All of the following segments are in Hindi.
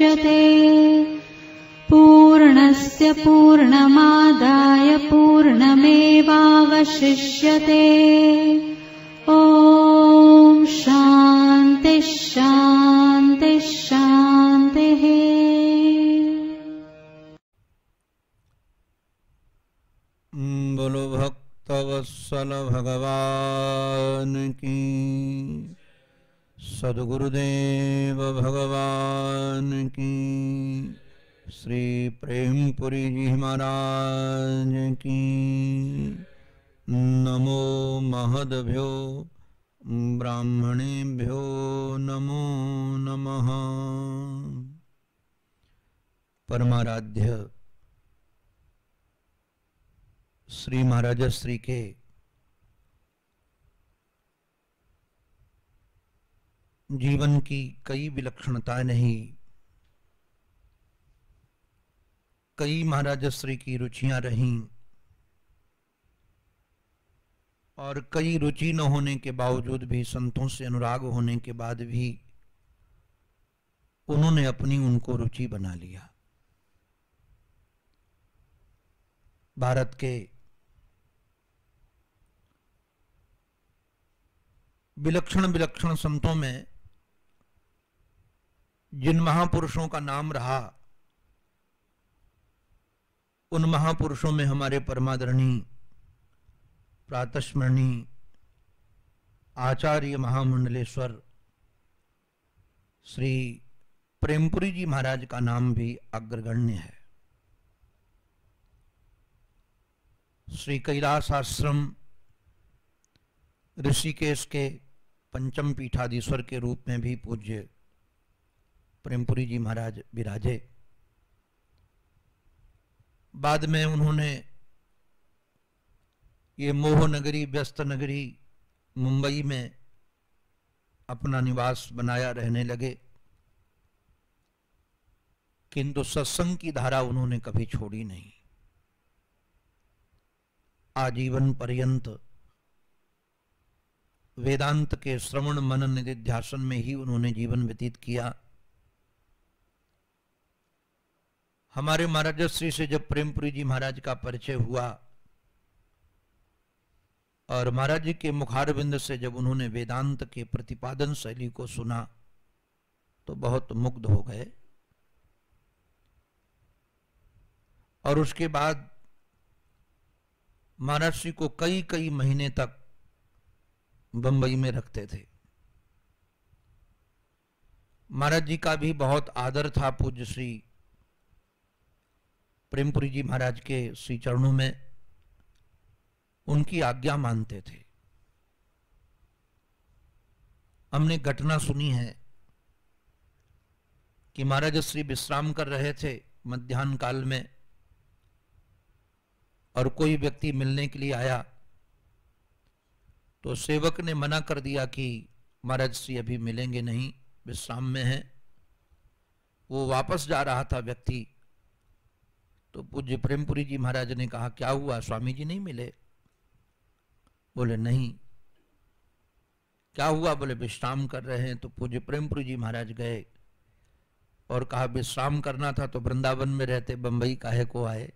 वशिष्यते। पूर्णस्य पूर्णमादाय पूर्णमेवावशिष्यते। ॐ शान्ति शान्ति शान्तिः। बोलो भक्तवत्सल भगवान की, सद्गुरुदेव भगवान की, श्री प्रेमपुरी जी महाराज की। नमो महद्भ्यो ब्राह्मणेभ्यो नमो नमः। परमाराध्य श्री महाराज श्री के जीवन की कई विलक्षणताएं नहीं, कई महाराज श्री की रुचियां रहीं और कई रुचि न होने के बावजूद भी, संतों से अनुराग होने के बाद भी उन्होंने अपनी उनको रुचि बना लिया। भारत के विलक्षण विलक्षण संतों में जिन महापुरुषों का नाम रहा, उन महापुरुषों में हमारे परमादरणीय प्रातस्मरणीय आचार्य महामंडलेश्वर श्री प्रेमपुरी जी महाराज का नाम भी अग्रगण्य है। श्री कैलाश आश्रम ऋषिकेश के पंचम पीठाधीश्वर के रूप में भी पूज्य प्रेमपुरी जी महाराज विराजे। बाद में उन्होंने ये मोह नगरी, व्यस्त नगरी मुंबई में अपना निवास बनाया, रहने लगे, किंतु सत्संग की धारा उन्होंने कभी छोड़ी नहीं। आजीवन पर्यंत वेदांत के श्रवण मनन निधिध्यासन में ही उन्होंने जीवन व्यतीत किया। हमारे महाराज श्री से जब प्रेमपुरी जी महाराज का परिचय हुआ और महाराज जी के मुखारविंद से जब उन्होंने वेदांत के प्रतिपादन शैली को सुना तो बहुत मुग्ध हो गए। और उसके बाद महाराज श्री को कई कई महीने तक बंबई में रखते थे। महाराज जी का भी बहुत आदर था पूज्य श्री प्रेमपुरी जी महाराज के श्री चरणों में, उनकी आज्ञा मानते थे। हमने घटना सुनी है कि महाराज श्री विश्राम कर रहे थे मध्याह्न काल में और कोई व्यक्ति मिलने के लिए आया तो सेवक ने मना कर दिया कि महाराज श्री अभी मिलेंगे नहीं, विश्राम में हैं। वो वापस जा रहा था व्यक्ति, तो पूज्य प्रेमपुरी जी महाराज ने कहा, क्या हुआ, स्वामी जी नहीं मिले? बोले नहीं। क्या हुआ? बोले विश्राम कर रहे हैं। तो पूज्य प्रेमपुरी जी महाराज गए और कहा, विश्राम करना था तो वृंदावन में रहते, बंबई काहे को आए?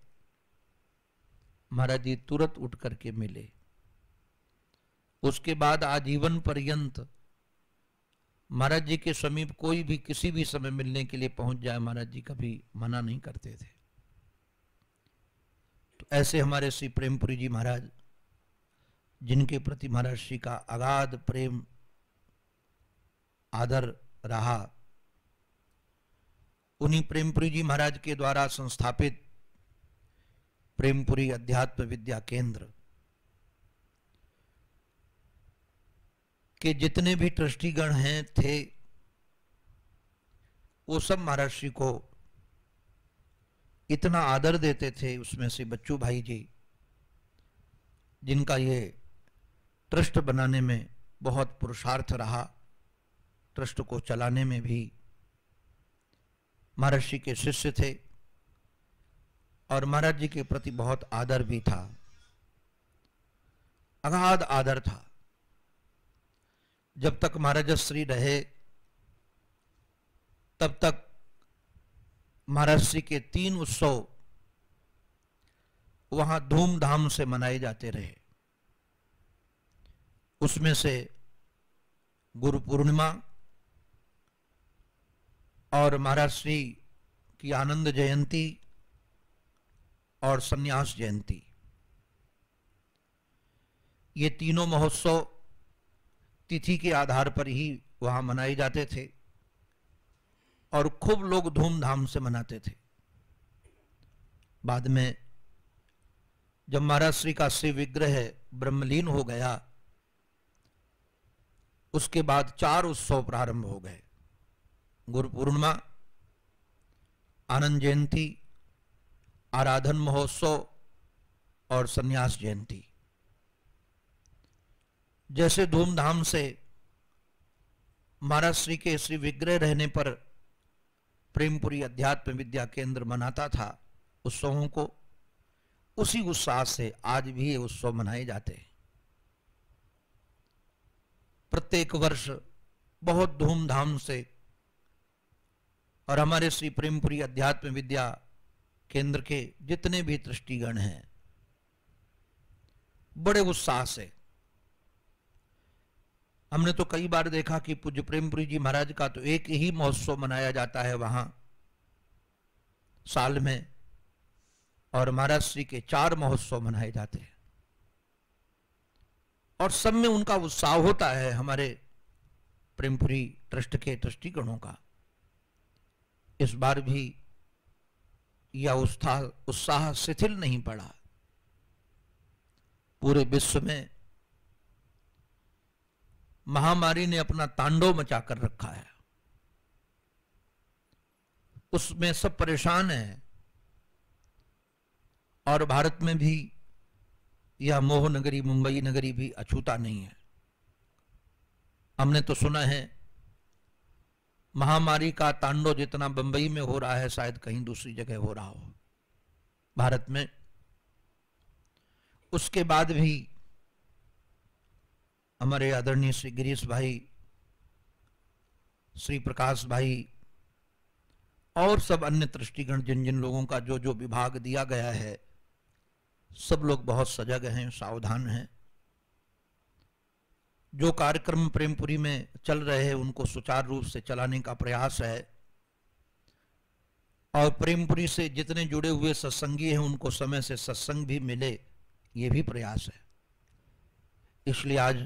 महाराज जी तुरंत उठ करके मिले। उसके बाद आजीवन पर्यंत महाराज जी के समीप कोई भी किसी भी समय मिलने के लिए पहुंच जाए, महाराज जी कभी मना नहीं करते थे। तो ऐसे हमारे श्री प्रेमपुरी जी महाराज, जिनके प्रति महाराज श्री का अगाध प्रेम आदर रहा, उन्हीं प्रेमपुरी जी महाराज के द्वारा संस्थापित प्रेमपुरी अध्यात्म विद्या केंद्र के जितने भी ट्रस्टीगण हैं थे, वो सब महाराज श्री को इतना आदर देते थे। उसमें से बच्चू भाई जी, जिनका ये ट्रस्ट बनाने में बहुत पुरुषार्थ रहा, ट्रस्ट को चलाने में भी महाराज श्री के शिष्य थे और महाराज जी के प्रति बहुत आदर भी था, अगाध आदर था। जब तक महाराज श्री रहे तब तक महाराज श्री के 3 उत्सव वहां धूमधाम से मनाए जाते रहे। उसमें से गुरु पूर्णिमा और महाराज श्री की आनंद जयंती और संन्यास जयंती, ये तीनों महोत्सव तिथि के आधार पर ही वहां मनाए जाते थे और खूब लोग धूमधाम से मनाते थे। बाद में जब महाराज श्री का शिव विग्रह ब्रह्मलीन हो गया, उसके बाद 4 उत्सव प्रारंभ हो गए। गुरु पूर्णिमा, आनंद जयंती, आराधन महोत्सव और संन्यास जयंती। जैसे धूमधाम से महाराज श्री के श्री विग्रह रहने पर प्रेमपुरी अध्यात्म विद्या केंद्र मनाता था उत्सवों को, उसी उत्साह से आज भी ये उत्सव मनाए जाते हैं। प्रत्येक वर्ष बहुत धूमधाम से, और हमारे श्री प्रेमपुरी अध्यात्म विद्या केंद्र के जितने भी दृष्टिगण हैं बड़े उत्साह से। हमने तो कई बार देखा कि पूज्य प्रेमपुरी जी महाराज का तो एक ही महोत्सव मनाया जाता है वहां साल में, और महाराज श्री के 4 महोत्सव मनाए जाते हैं और सब में उनका उत्साह होता है। हमारे प्रेमपुरी ट्रस्ट के दृष्टिगणों का इस बार भी यह उत्साह शिथिल नहीं पड़ा। पूरे विश्व में महामारी ने अपना तांडव मचा कर रखा है, उसमें सब परेशान हैं, और भारत में भी यह मोह नगरी मुंबई नगरी भी अछूता नहीं है। हमने तो सुना है महामारी का तांडव जितना बंबई में हो रहा है शायद कहीं दूसरी जगह हो रहा हो भारत में। उसके बाद भी हमारे आदरणीय श्री गिरीश भाई, श्री प्रकाश भाई और सब अन्य दृष्टिगण जिन जिन लोगों का जो जो विभाग दिया गया है, सब लोग बहुत सजग हैं, सावधान हैं। जो कार्यक्रम प्रेमपुरी में चल रहे हैं उनको सुचारू रूप से चलाने का प्रयास है, और प्रेमपुरी से जितने जुड़े हुए सत्संगी हैं उनको समय से सत्संग भी मिले, ये भी प्रयास है। इसलिए आज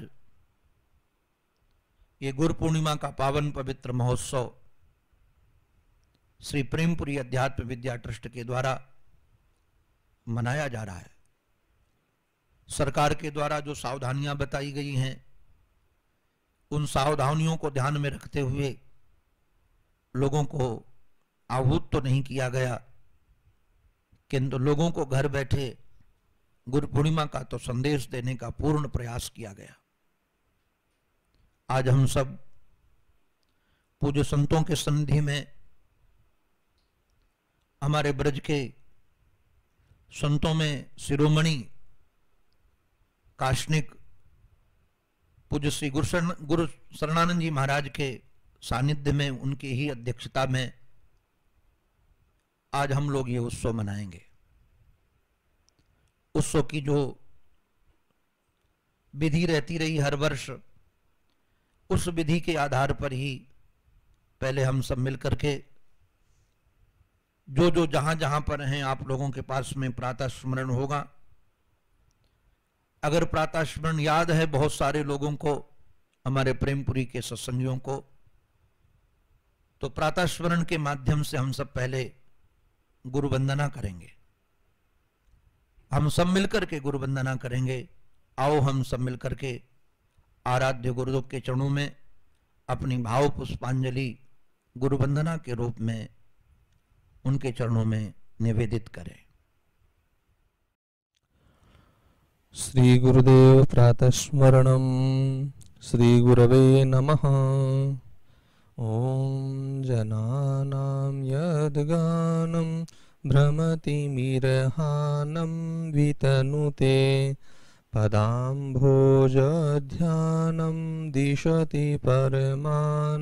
ये गुरु पूर्णिमा का पावन पवित्र महोत्सव श्री प्रेमपुरी अध्यात्म विद्या ट्रस्ट के द्वारा मनाया जा रहा है। सरकार के द्वारा जो सावधानियां बताई गई हैं, उन सावधानियों को ध्यान में रखते हुए लोगों को आहूत तो नहीं किया गया, किंतु लोगों को घर बैठे गुरु पूर्णिमा का तो संदेश देने का पूर्ण प्रयास किया गया। आज हम सब पूज्य संतों के सन्निधि में, हमारे ब्रज के संतों में शिरोमणि काशनिक पूज्य श्री गुरु शरणानंद जी महाराज के सानिध्य में, उनकी ही अध्यक्षता में आज हम लोग ये उत्सव मनाएंगे। उत्सव की जो विधि रहती रही हर वर्ष, उस विधि के आधार पर ही पहले हम सब मिलकर के जो जो जहां जहां पर हैं आप लोगों के पास में प्रातः स्मरण होगा। अगर प्रातः स्मरण याद है बहुत सारे लोगों को, हमारे प्रेमपुरी के सत्संगियों को, तो प्रातः स्मरण के माध्यम से हम सब पहले गुरु वंदना करेंगे। हम सब मिलकर के गुरु वंदना करेंगे। आओ हम सब मिलकर के आराध्य गुरुदेव के चरणों में अपनी भाव पुष्पांजलि गुरु वंदना के रूप में उनके चरणों में निवेदित करें। श्री गुरुदेव प्रातः स्मरणम। श्री गुरवे नमः। ओम जनानां यद्गानं भ्रमतिमिर्हानं वितनुते पदाम्भोजध्यानं दिशति परमानन्दपदवीं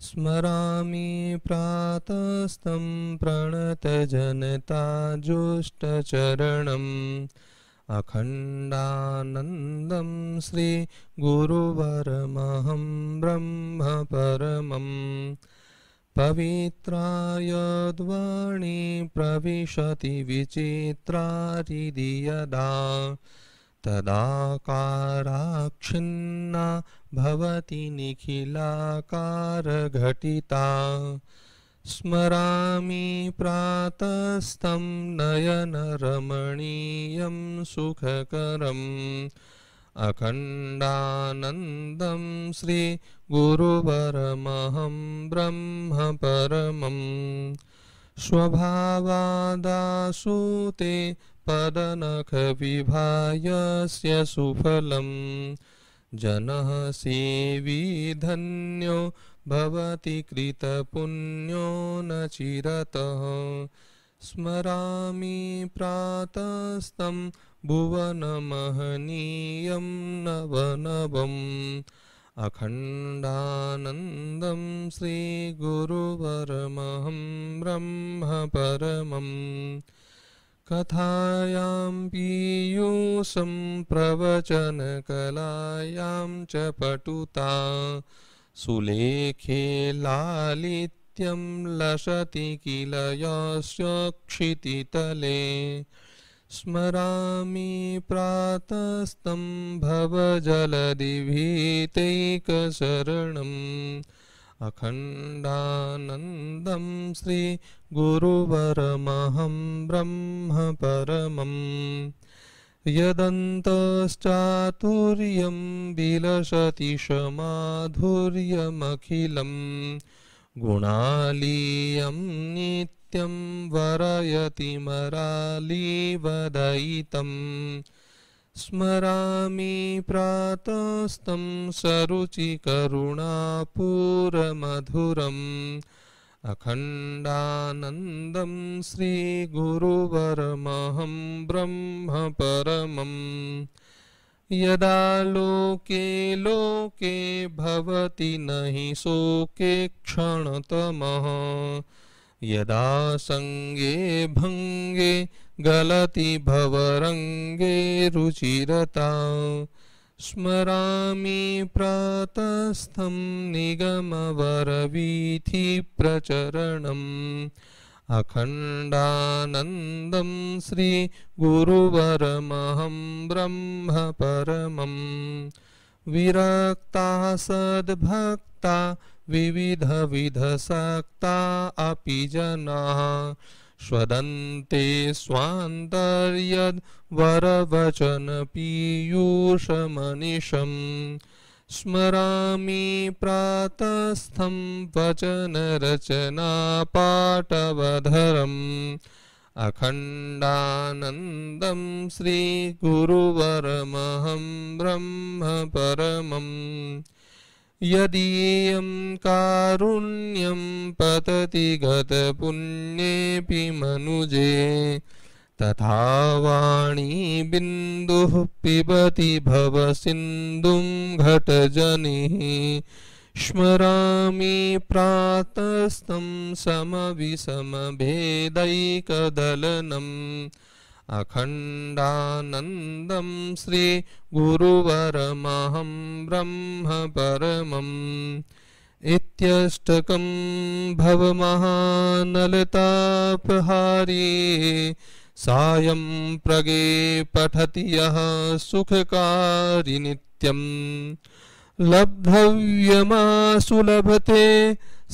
स्मरामि प्रातस्तं प्रणतजनताजुष्टचरणम् अखण्डानन्दं श्रीगुरुवरमहं ब्रह्म परमम् पवित्रायद्वाणी प्रविशति विचित्रारिदि यदा तदाकाराक्षिन्ना भवति निखिलाकारघटिता स्मरामि प्रातस्तं नयनरमणीयं सुखकरम् अखण्डानन्दं श्रीगुरुवरमहं ब्रह्म परमम् स्वभावादासुते पदनखविभायस्य सुफलम् जनः सेवी धन्यो भवति कृतपुण्यो न चिरतः स्मरामि प्रातस्तं भुवनमहनीयं नवनवम् अखण्डानन्दं श्रीगुरुवरमहं ब्रह्म परमम् कथायां पीयूषं प्रवचनकलायां च पटुता सुलेखे लालित्यं लसति किल यस्य क्षितितले स्मरामि प्रातस्तं भवजलधिभीतैकशरणम् अखण्डानन्दं श्रीगुरुवरमहं ब्रह्म परमम् यदन्तश्चातुर्यं विलसति समाधुर्यमखिलं गुणालीयं नित्यं वरयति मरालीवदयितम् स्मरामि प्रातस्तं सरुचिकरुणापूरमधुरम् अखण्डानन्दं श्रीगुरुवरमहं ब्रह्म परमम् यदा लोके लोके भवति नहि शोके क्षणतमः यदा संगे भंगे गलति भवरंगे रुचिरता स्मरामि प्रातस्थं निगमवरवीथि प्रचरणम् अखण्डानन्दं श्रीगुरुवरमहं ब्रह्म परमम् विरक्ता सद्भक्ता विविधविधसक्ता अपि जनाः स्वदन्ते स्वान्तर्यद् वरवचनपीयूषमनिशम् स्मरामि प्रातस्थं वचनरचनापाटवधरम् अखण्डानन्दं श्रीगुरुवरमहं ब्रह्म परमम् यदीयं कारुण्यं पतति गतपुण्येऽपि मनुजे तथा वाणी बिन्दुः पिबति भवसिन्धुं घटजनिः स्मरामि प्रातस्तं समविषमभेदैकदलनम् अखण्डानन्दं श्रीगुरुवरमहं ब्रह्म परमम् इत्यष्टकं भवमहानलतापहारी सायं प्रगे पठति यः सुखकारी नित्यम् लब्धव्यमासु लभते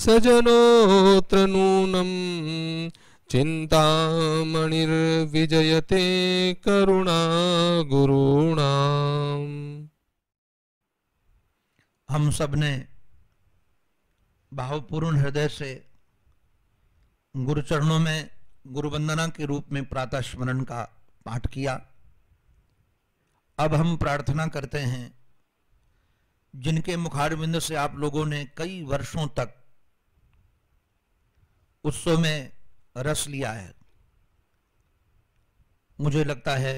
सजनोऽत्र नूनम् चिन्तामणिर्विजयते करुणा गुरूणाम्। हम सब ने भावपूर्ण हृदय से गुरु चरणों में गुरु वंदना के रूप में प्रातः स्मरण का पाठ किया। अब हम प्रार्थना करते हैं जिनके मुखारविंद से आप लोगों ने कई वर्षों तक उत्सव में रस लिया है। मुझे लगता है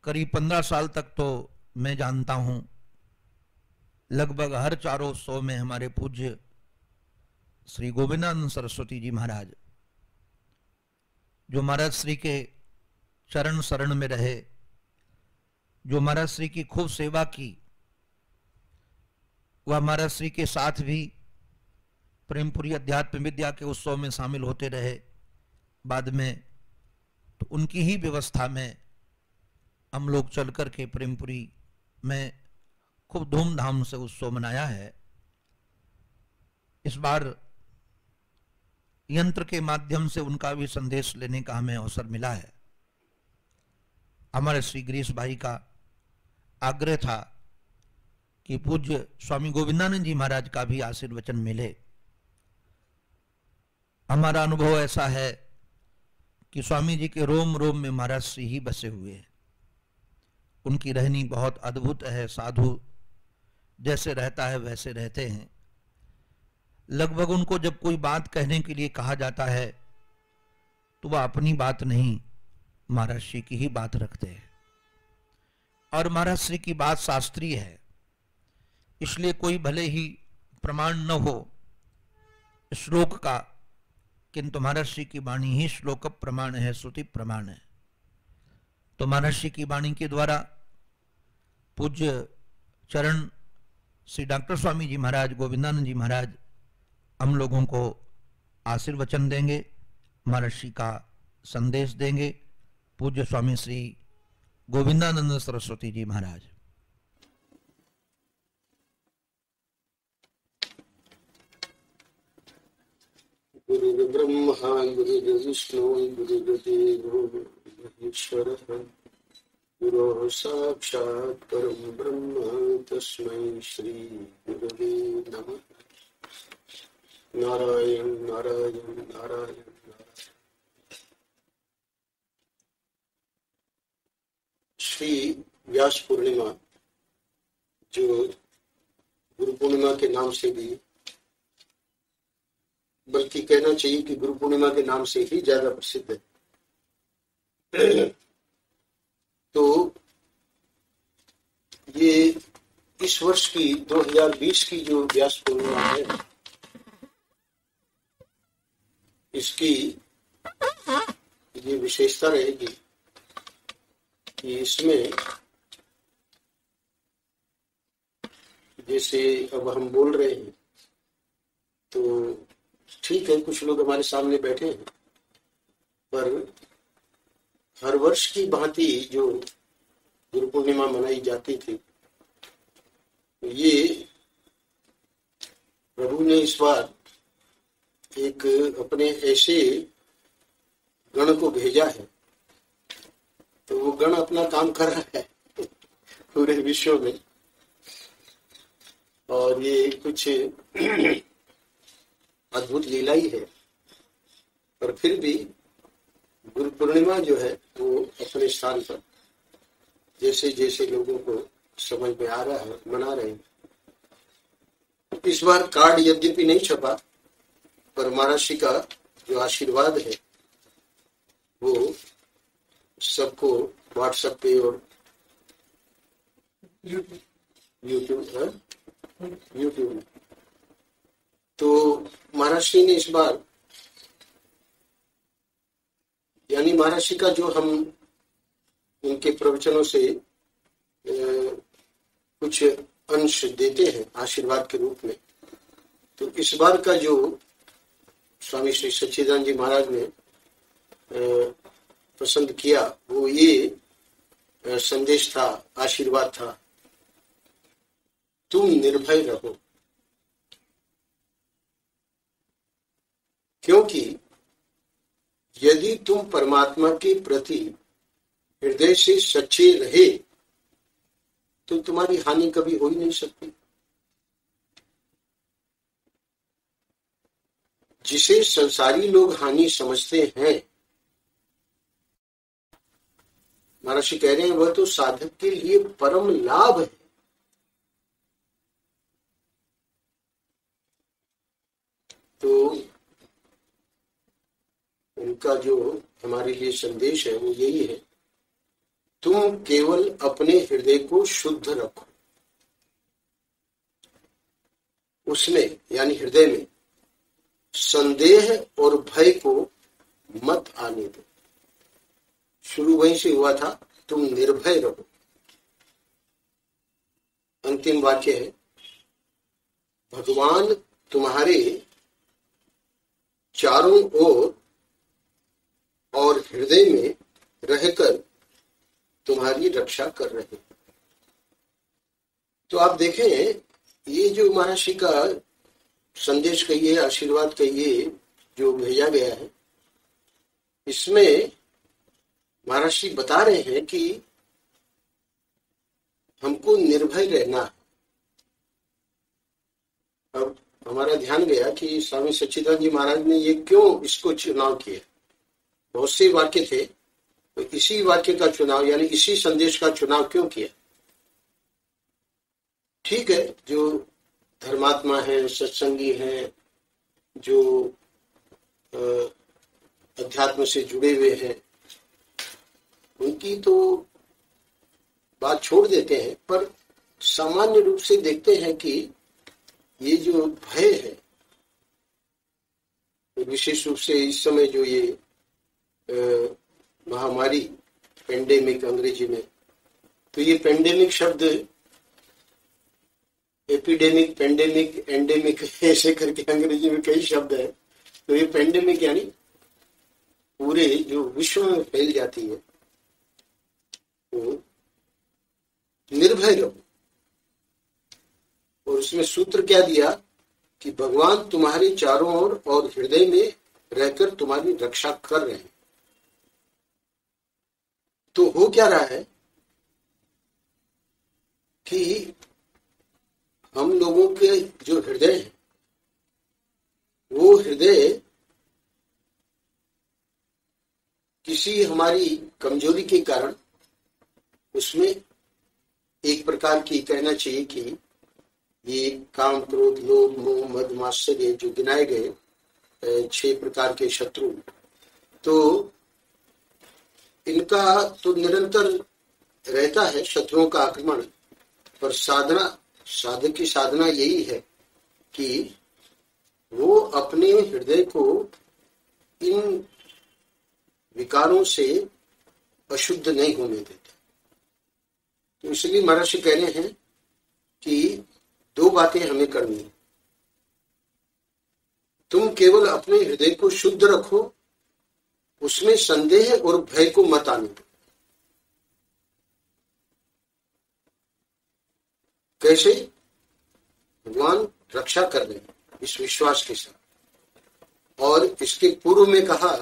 करीब 15 साल तक तो मैं जानता हूं लगभग हर चारों उत्सव में हमारे पूज्य श्री गोविंदानंद सरस्वती जी महाराज, जो महाराज श्री के चरण शरण में रहे, जो महाराज श्री की खूब सेवा की, वह महाराज श्री के साथ भी प्रेमपुरी अध्यात्म विद्या के उत्सव में शामिल होते रहे। बाद में तो उनकी ही व्यवस्था में हम लोग चल कर के प्रेमपुरी में खूब धूमधाम से उत्सव मनाया है। इस बार यंत्र के माध्यम से उनका भी संदेश लेने का हमें अवसर मिला है। हमारे श्री गिरीश भाई का आग्रह था कि पूज्य स्वामी गोविंदानंद जी महाराज का भी आशीर्वचन मिले। हमारा अनुभव ऐसा है कि स्वामी जी के रोम रोम में महाराज श्री ही बसे हुए हैं। उनकी रहनी बहुत अद्भुत है। साधु जैसे रहता है वैसे रहते हैं। लगभग उनको जब कोई बात कहने के लिए कहा जाता है तो वह अपनी बात नहीं, महाराज श्री की ही बात रखते हैं। और महाराज श्री की बात शास्त्रीय है, इसलिए कोई भले ही प्रमाण न हो श्लोक का, किंतु महाराज श्री की वाणी ही श्लोक प्रमाण है, श्रुति प्रमाण है। तो महाराज श्री की वाणी के द्वारा पूज्य चरण श्री डॉक्टर स्वामी जी महाराज, गोविंदानंद जी महाराज हम लोगों को आशीर्वचन देंगे, महाराज श्री का संदेश देंगे। पूज्य स्वामी श्री गोविंदानंद सरस्वती जी महाराज। गुरु ब्रह्मा गुरु विष्णु गुरुदेवो महेश्वरः गुरुः साक्षात् परम ब्रह्म तस्मै श्री गुरवे नमः। नारायण नारायण नारायण नारायण। श्री व्यास पूर्णिमा, जो गुरु पूर्णिमा के नाम से भी, बल्कि कहना चाहिए कि गुरु पूर्णिमा के नाम से ही ज्यादा प्रसिद्ध है, तो ये इस वर्ष की 2020 की जो व्यास पूर्णिमा है, इसकी ये विशेषता रहेगी कि इसमें जैसे अब हम बोल रहे हैं तो ठीक है, कुछ लोग हमारे सामने बैठे हैं, पर हर वर्ष की भांति जो गुरु पूर्णिमा मनाई जाती थी, ये प्रभु ने इस बार एक अपने ऐसे गण को भेजा है, तो वो गण अपना काम कर रहा है पूरे विश्व में। और ये कुछ अद्भुत लीला ही है, पर फिर भी गुरु पूर्णिमा जो है वो अपने स्थान पर जैसे जैसे लोगों को समझ में आ रहा है मना रहे हैं। इस बार कार्ड यद्यपि नहीं छपा, पर महाराज श्री का जो आशीर्वाद है वो सबको व्हाट्सएप पे और यूट्यूब में, तो महाराज श्री ने इस बार, यानी महाराज श्री का जो हम उनके प्रवचनों से कुछ अंश देते हैं आशीर्वाद के रूप में, तो इस बार का जो स्वामी श्री सच्चिदानंद जी महाराज ने पसंद किया वो ये संदेश था, आशीर्वाद था, तुम निर्भय रहो, क्योंकि यदि तुम परमात्मा के प्रति हृदय से सच्चे रहे तो तुम्हारी हानि कभी हो ही नहीं सकती। जिसे संसारी लोग हानि समझते हैं, महाराज जी कह रहे हैं, वह तो साधक के लिए परम लाभ है। तो उनका जो हमारे लिए संदेश है वो यही है, तुम केवल अपने हृदय को शुद्ध रखो, उसमें यानी हृदय में संदेह और भय को मत आने दो। शुरू वहीं से हुआ था, तुम निर्भय रहो। अंतिम वाक्य है, भगवान तुम्हारे चारों ओर और हृदय में रहकर तुम्हारी रक्षा कर रहे हैं। तो आप देखें, ये जो महर्षि का संदेश कहिए, आशीर्वाद कहिए, जो भेजा गया है, इसमें महर्षि बता रहे हैं कि हमको निर्भय रहना है। अब हमारा ध्यान गया कि स्वामी सच्चिदानंद जी महाराज ने ये क्यों इसको चुनाव किया। बहुत से वाक्य थे, तो इसी वाक्य का चुनाव यानी इसी संदेश का चुनाव क्यों किया। ठीक है, जो धर्मात्मा है, सत्संगी हैं, जो अध्यात्म से जुड़े हुए हैं, उनकी तो बात छोड़ देते हैं, पर सामान्य रूप से देखते हैं कि ये जो भय है, विशेष रूप से इस समय जो ये महामारी, पेंडेमिक अंग्रेजी में, तो ये पेंडेमिक शब्द एपिडेमिक, पेंडेमिक, एंडेमिक ऐसे करके अंग्रेजी में कई शब्द है। तो ये पेंडेमिक यानी पूरे जो विश्व में फैल जाती है, तो निर्भय रहो। और उसमें सूत्र क्या दिया कि भगवान तुम्हारे चारों ओर और हृदय में रहकर तुम्हारी रक्षा कर रहे हैं। तो हो क्या रहा है कि हम लोगों के जो हृदय है, वो हृदय किसी हमारी कमजोरी के कारण उसमें एक प्रकार की कहना चाहिए कि ये काम, क्रोध, लोभ, मोह, मद, मात्सर्य जो गिनाए गए 6 प्रकार के शत्रु, तो इनका तो निरंतर रहता है शत्रुओं का आक्रमण। पर साधक की साधना यही है कि वो अपने हृदय को इन विकारों से अशुद्ध नहीं होने देता। तो इसलिए महर्षि कह रहे हैं कि 2 बातें हमें करनी है। तुम केवल अपने हृदय को शुद्ध रखो, उसमें संदेह और भय को मत आने दो। कैसे? भगवान रक्षा कर रहे हैं इस विश्वास के साथ। और इसके पूर्व में कहा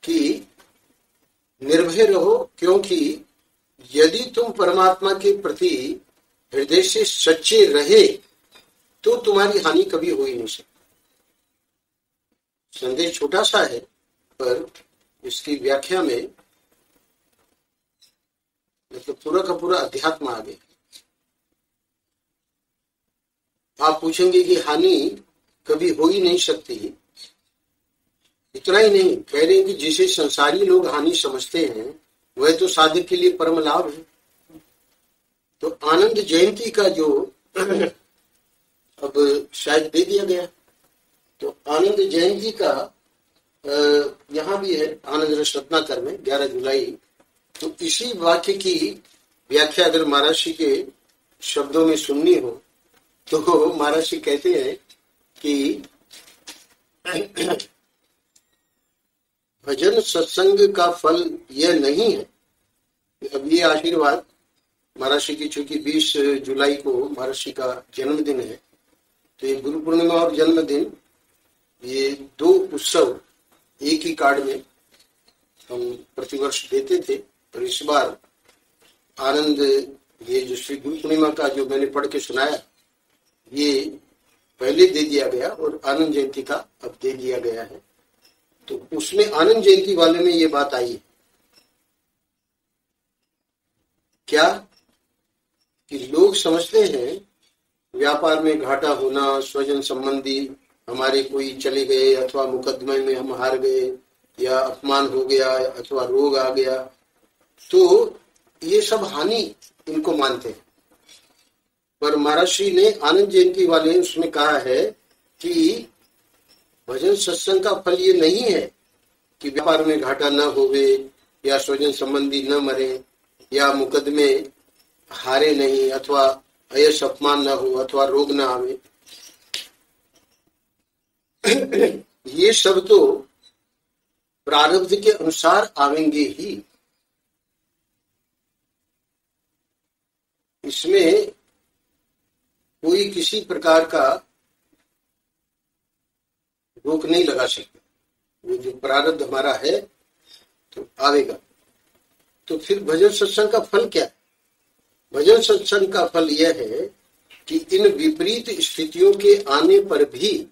कि निर्भय रहो, क्योंकि यदि तुम परमात्मा के प्रति हृदय से सच्चे रहे तो तुम्हारी हानि कभी हो ही नहीं सकती। संदेश छोटा सा है, पर इसकी व्याख्या में मतलब पूरा का पूरा अध्यात्म आ गया। आप पूछेंगे कि हानि कभी हो ही नहीं सकती। इतना ही नहीं, कह रहे हैं कि जिसे संसारी लोग हानि समझते हैं वह तो साधक के लिए परम लाभ है। तो आनंद जयंती का जो अब शायद दे दिया गया, तो आनंद जयंती का यहाँ भी है आनंद रस रत्नाकर में 11 जुलाई। तो इसी वाक्य की व्याख्या अगर महर्षि के शब्दों में सुननी हो तो महर्षि कहते हैं कि भजन सत्संग का फल यह नहीं है। अब ये आशीर्वाद महर्षि की, चूंकि 20 जुलाई को महर्षि का जन्मदिन है, तो ये गुरु पूर्णिमा और जन्मदिन, ये 2 उत्सव एक ही कार्ड में हम प्रतिवर्ष देते थे। और इस बार आनंद, ये जो श्री गुरु पूर्णिमा का जो मैंने पढ़ के सुनाया, ये पहले दे दिया गया और आनंद जयंती का अब दे दिया गया है। तो उसमें आनंद जयंती वाले में ये बात आई क्या कि लोग समझते हैं व्यापार में घाटा होना, स्वजन संबंधी हमारे कोई चले गए, अथवा मुकदमे में हम हार गए, या अपमान हो गया, अथवा रोग आ गया, तो ये सब हानि इनको मानते हैं। पर महर्षि ने आनंद जयंती वाले उसमें कहा है कि भजन सत्संग का फल ये नहीं है कि व्यापार में घाटा न होवे, या स्वजन संबंधी न मरे, या मुकदमे हारे नहीं, अथवा अयश अपमान न हो, अथवा रोग न आवे। ये सब तो प्रारब्ध के अनुसार आवेंगे ही। इसमें कोई किसी प्रकार का रोक नहीं लगा सकता। वो जो प्रारब्ध हमारा है तो आवेगा। तो फिर भजन सत्संग का फल क्या है? भजन सत्संग का फल यह है कि इन विपरीत स्थितियों के आने पर भी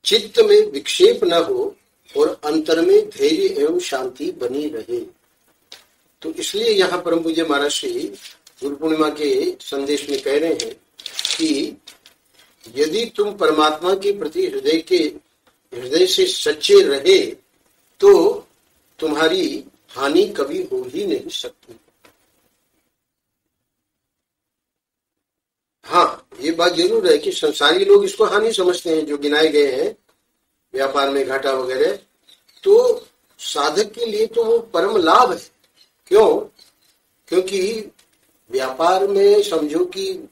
चित्त में विक्षेप न हो और अंतर में धैर्य एवं शांति बनी रहे। तो इसलिए यहाँ परम पूज्य महाराज श्री गुरु पूर्णिमा के संदेश में कह रहे हैं कि यदि तुम परमात्मा के प्रति हृदय से सच्चे रहे तो तुम्हारी हानि कभी हो ही नहीं सकती। हाँ, ये बात जरूर है कि संसारी लोग इसको हानि समझते हैं, जो गिनाए गए हैं व्यापार में घाटा वगैरह। तो साधक के लिए तो वो परम लाभ है। क्यों? क्योंकि व्यापार में समझो कि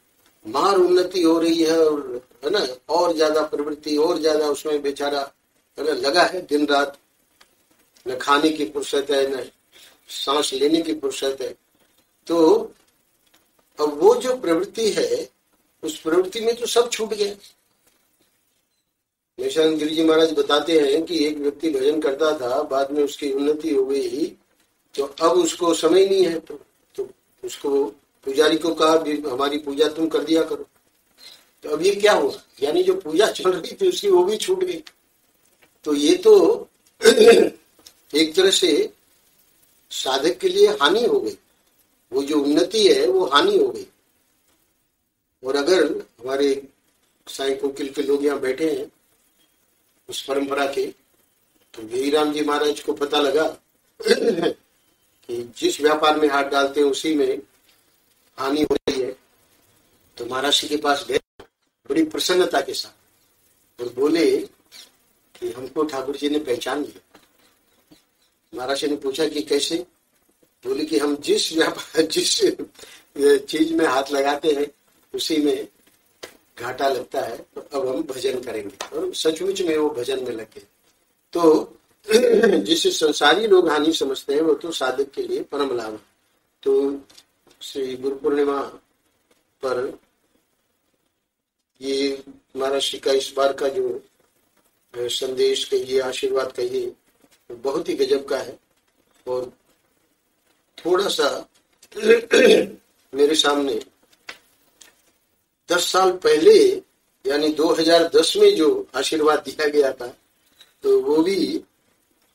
मार उन्नति हो रही है, और है ना, और ज्यादा प्रवृत्ति, और ज्यादा उसमें बेचारा है ना लगा है दिन रात। न खाने की फुर्सत है, न सांस लेने की फुर्सत है। तो अब वो जो प्रवृत्ति है, उस प्रवृत्ति में तो सब छूट गया। निशानंद गिरि जी महाराज बताते हैं कि एक व्यक्ति भजन करता था, बाद में उसकी उन्नति हो गई, तो अब उसको समय नहीं है। तो उसको पुजारी को कहा हमारी पूजा तुम कर दिया करो। तो अब ये क्या हुआ? यानी जो पूजा चल रही थी उसकी वो भी छूट गई। तो ये तो एक तरह से साधक के लिए हानि हो गई। वो जो उन्नति है वो हानि हो गई। और अगर हमारे साईं कोकिल के लोग यहाँ बैठे हैं उस परंपरा के, तो गिरिराम जी महाराज को पता लगा कि जिस व्यापार में हाथ डालते हैं उसी में हानि हो रही है, तो महाराज के पास गए बड़ी प्रसन्नता के साथ और बोले कि हमको ठाकुर जी ने पहचान लिया। महाराज ने पूछा कि कैसे? बोले कि हम जिस व्यापार जिस चीज में हाथ लगाते हैं उसी में घाटा लगता है, तो अब हम भजन करेंगे। और सचमुच में वो भजन में लगे। तो जिसे संसारी लोग हानि समझते हैं वो तो साधक के लिए परम लाभ है। तो श्री गुरु पूर्णिमा पर ये महाराज का इस बार का जो संदेश कहिए, आशीर्वाद कहिए, बहुत ही गजब का है। और थोड़ा सा मेरे सामने 10 साल पहले यानी 2010 में जो आशीर्वाद दिया गया था, तो वो भी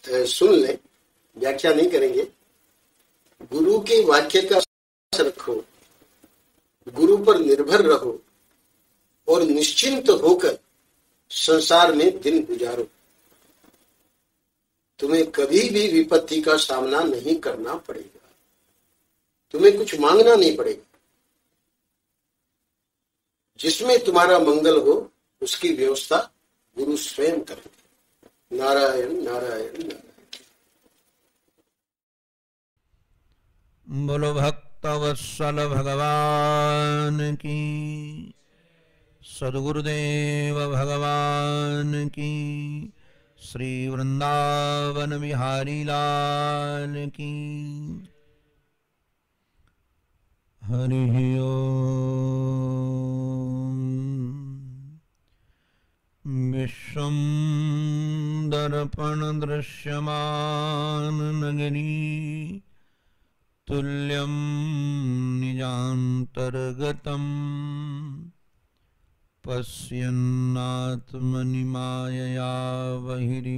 सुन लें, व्याख्या नहीं करेंगे। गुरु के वाक्य का रखो, गुरु पर निर्भर रहो और निश्चिंत होकर संसार में दिन गुजारो। तुम्हें कभी भी विपत्ति का सामना नहीं करना पड़ेगा, तुम्हें कुछ मांगना नहीं पड़ेगा। जिसमें तुम्हारा मंगल हो उसकी व्यवस्था गुरु स्वयं करेंगे। नारायण नारायण नारायण। बोलो भक्तवत्सल भगवान की, सद्गुरुदेव भगवान की, श्री वृंदावन बिहारी लाल की। हरि ओम। विश्वं दर्पण दृश्यमान नगरी, तुल्यं निजान्तर्गतं पश्यन्नात्मनि मायया बहिर्भूतं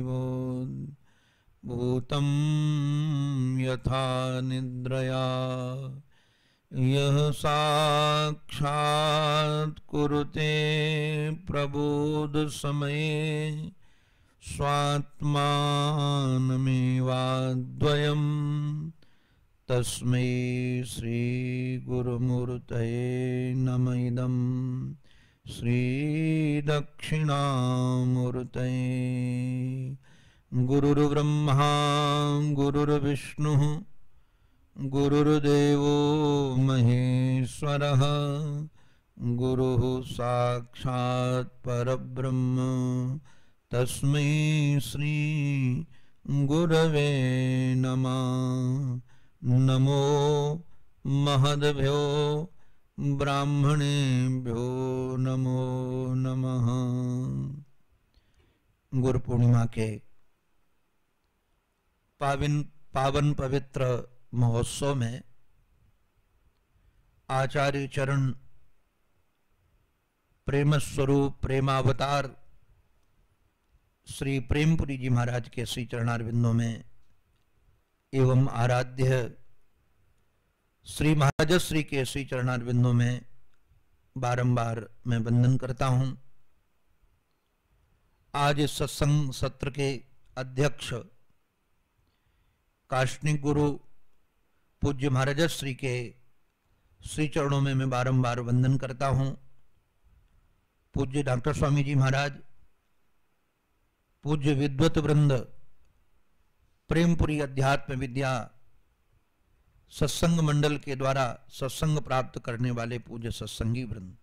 यथा निद्रया। यः साक्षात् कुरुते प्रबोध समये, स्वात्मानमेवाद्वयम् तस्मै श्री गुरुमूर्तये नम इदं श्री दक्षिणामूर्तये। गुरुर्ब्रह्मा गुरुर्विष्णुः गुरुर्देवो महेश्वरः गुरुः साक्षात् परब्रह्म तस्मै श्री गुरवे नमः। नमो महद्भ्यो ब्राह्मणेभ्यो नमो नमः। गुरु पूर्णिमा के पावन पवित्र महोत्सव में आचार्य चरण प्रेम स्वरूप प्रेमावतार श्री प्रेमपुरी जी महाराज के श्री चरणारविंदों में एवं आराध्य श्री महाराजश्री के श्री चरणारविंदों में बारंबार मैं वंदन करता हूं। आज इस सत्संग सत्र के अध्यक्ष काष्णिक गुरु पूज्य महाराजश्री के श्री चरणों में मैं बारंबार वंदन करता हूं। पूज्य डॉक्टर स्वामी जी महाराज, पूज्य विद्वत वृंद, प्रेमपुरी अध्यात्म विद्या सत्संग मंडल के द्वारा सत्संग प्राप्त करने वाले पूज्य सत्संगी वृंद,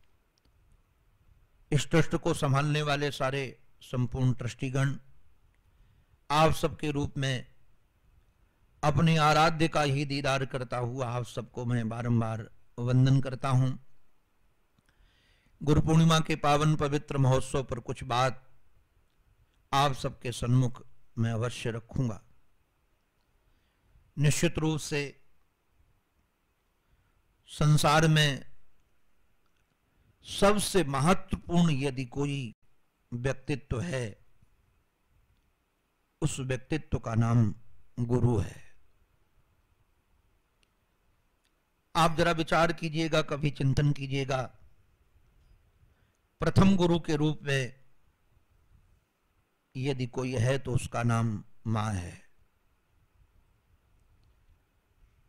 इस ट्रस्ट को संभालने वाले सारे संपूर्ण ट्रस्टीगण, आप सबके रूप में अपने आराध्य का ही दीदार करता हुआ आप सबको मैं बारंबार वंदन करता हूं। गुरु पूर्णिमा के पावन पवित्र महोत्सव पर कुछ बात आप सबके सन्मुख मैं अवश्य रखूंगा। निश्चित रूप से संसार में सबसे महत्वपूर्ण यदि कोई व्यक्तित्व है, उस व्यक्तित्व का नाम गुरु है। आप जरा विचार कीजिएगा, कभी चिंतन कीजिएगा। प्रथम गुरु के रूप में यदि कोई है तो उसका नाम मां है।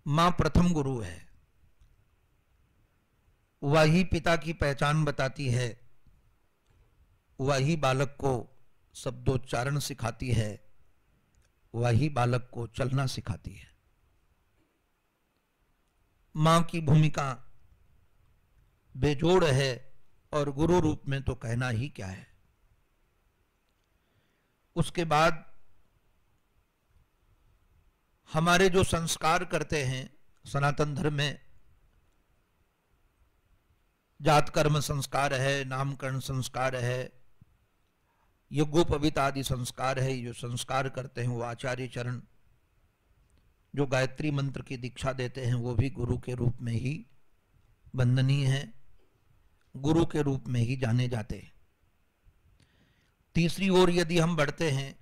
मां प्रथम गुरु है। वही पिता की पहचान बताती है, वही बालक को शब्दोच्चारण सिखाती है, वही बालक को चलना सिखाती है। मां की भूमिका बेजोड़ है और गुरु रूप में तो कहना ही क्या है। उसके बाद हमारे जो संस्कार करते हैं सनातन धर्म में, जात कर्म संस्कार है, नामकरण संस्कार है, यज्ञोपवीत आदि संस्कार है। जो संस्कार करते हैं वो आचार्य चरण जो गायत्री मंत्र की दीक्षा देते हैं वो भी गुरु के रूप में ही वंदनीय है, गुरु के रूप में ही जाने जाते हैं। तीसरी ओर यदि हम बढ़ते हैं,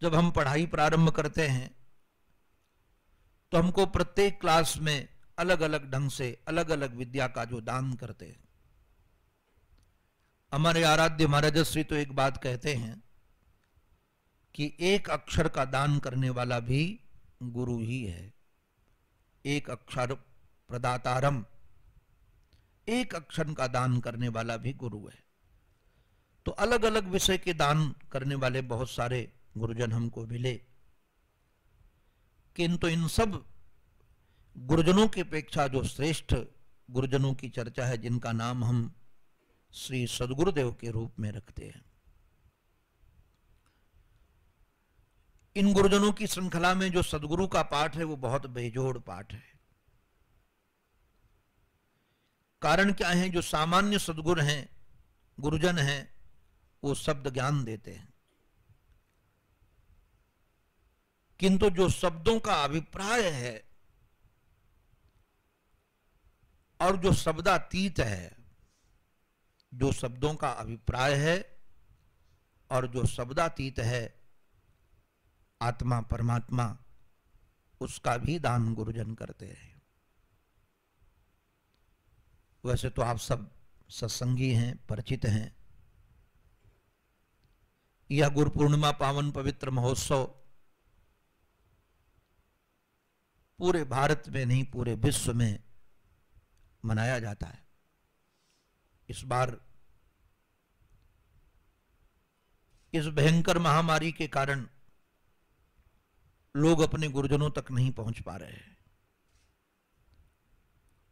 जब हम पढ़ाई प्रारंभ करते हैं तो हमको प्रत्येक क्लास में अलग अलग ढंग से अलग अलग विद्या का जो दान करते हैं। हमारे आराध्य महाराजश्री तो एक बात कहते हैं कि एक अक्षर का दान करने वाला भी गुरु ही है। एक अक्षर प्रदातारम, एक अक्षर का दान करने वाला भी गुरु है। तो अलग अलग विषय के दान करने वाले बहुत सारे गुरुजन हमको मिले, किंतु इन सब गुरुजनों की अपेक्षा जो श्रेष्ठ गुरुजनों की चर्चा है, जिनका नाम हम श्री सद्गुरुदेव के रूप में रखते हैं। इन गुरुजनों की श्रृंखला में जो सद्गुरु का पाठ है वो बहुत बेजोड़ पाठ है। कारण क्या है? जो सामान्य सद्गुरु हैं, गुरुजन हैं, वो शब्द ज्ञान देते हैं, किंतु जो शब्दों का अभिप्राय है और जो शब्दातीत है, जो शब्दों का अभिप्राय है और जो शब्दातीत है, आत्मा परमात्मा, उसका भी दान गुरुजन करते हैं। वैसे तो आप सब सत्संगी हैं, परिचित हैं। यह गुरु पूर्णिमा पावन पवित्र महोत्सव पूरे भारत में नहीं पूरे विश्व में मनाया जाता है। इस बार इस भयंकर महामारी के कारण लोग अपने गुरुजनों तक नहीं पहुंच पा रहे हैं,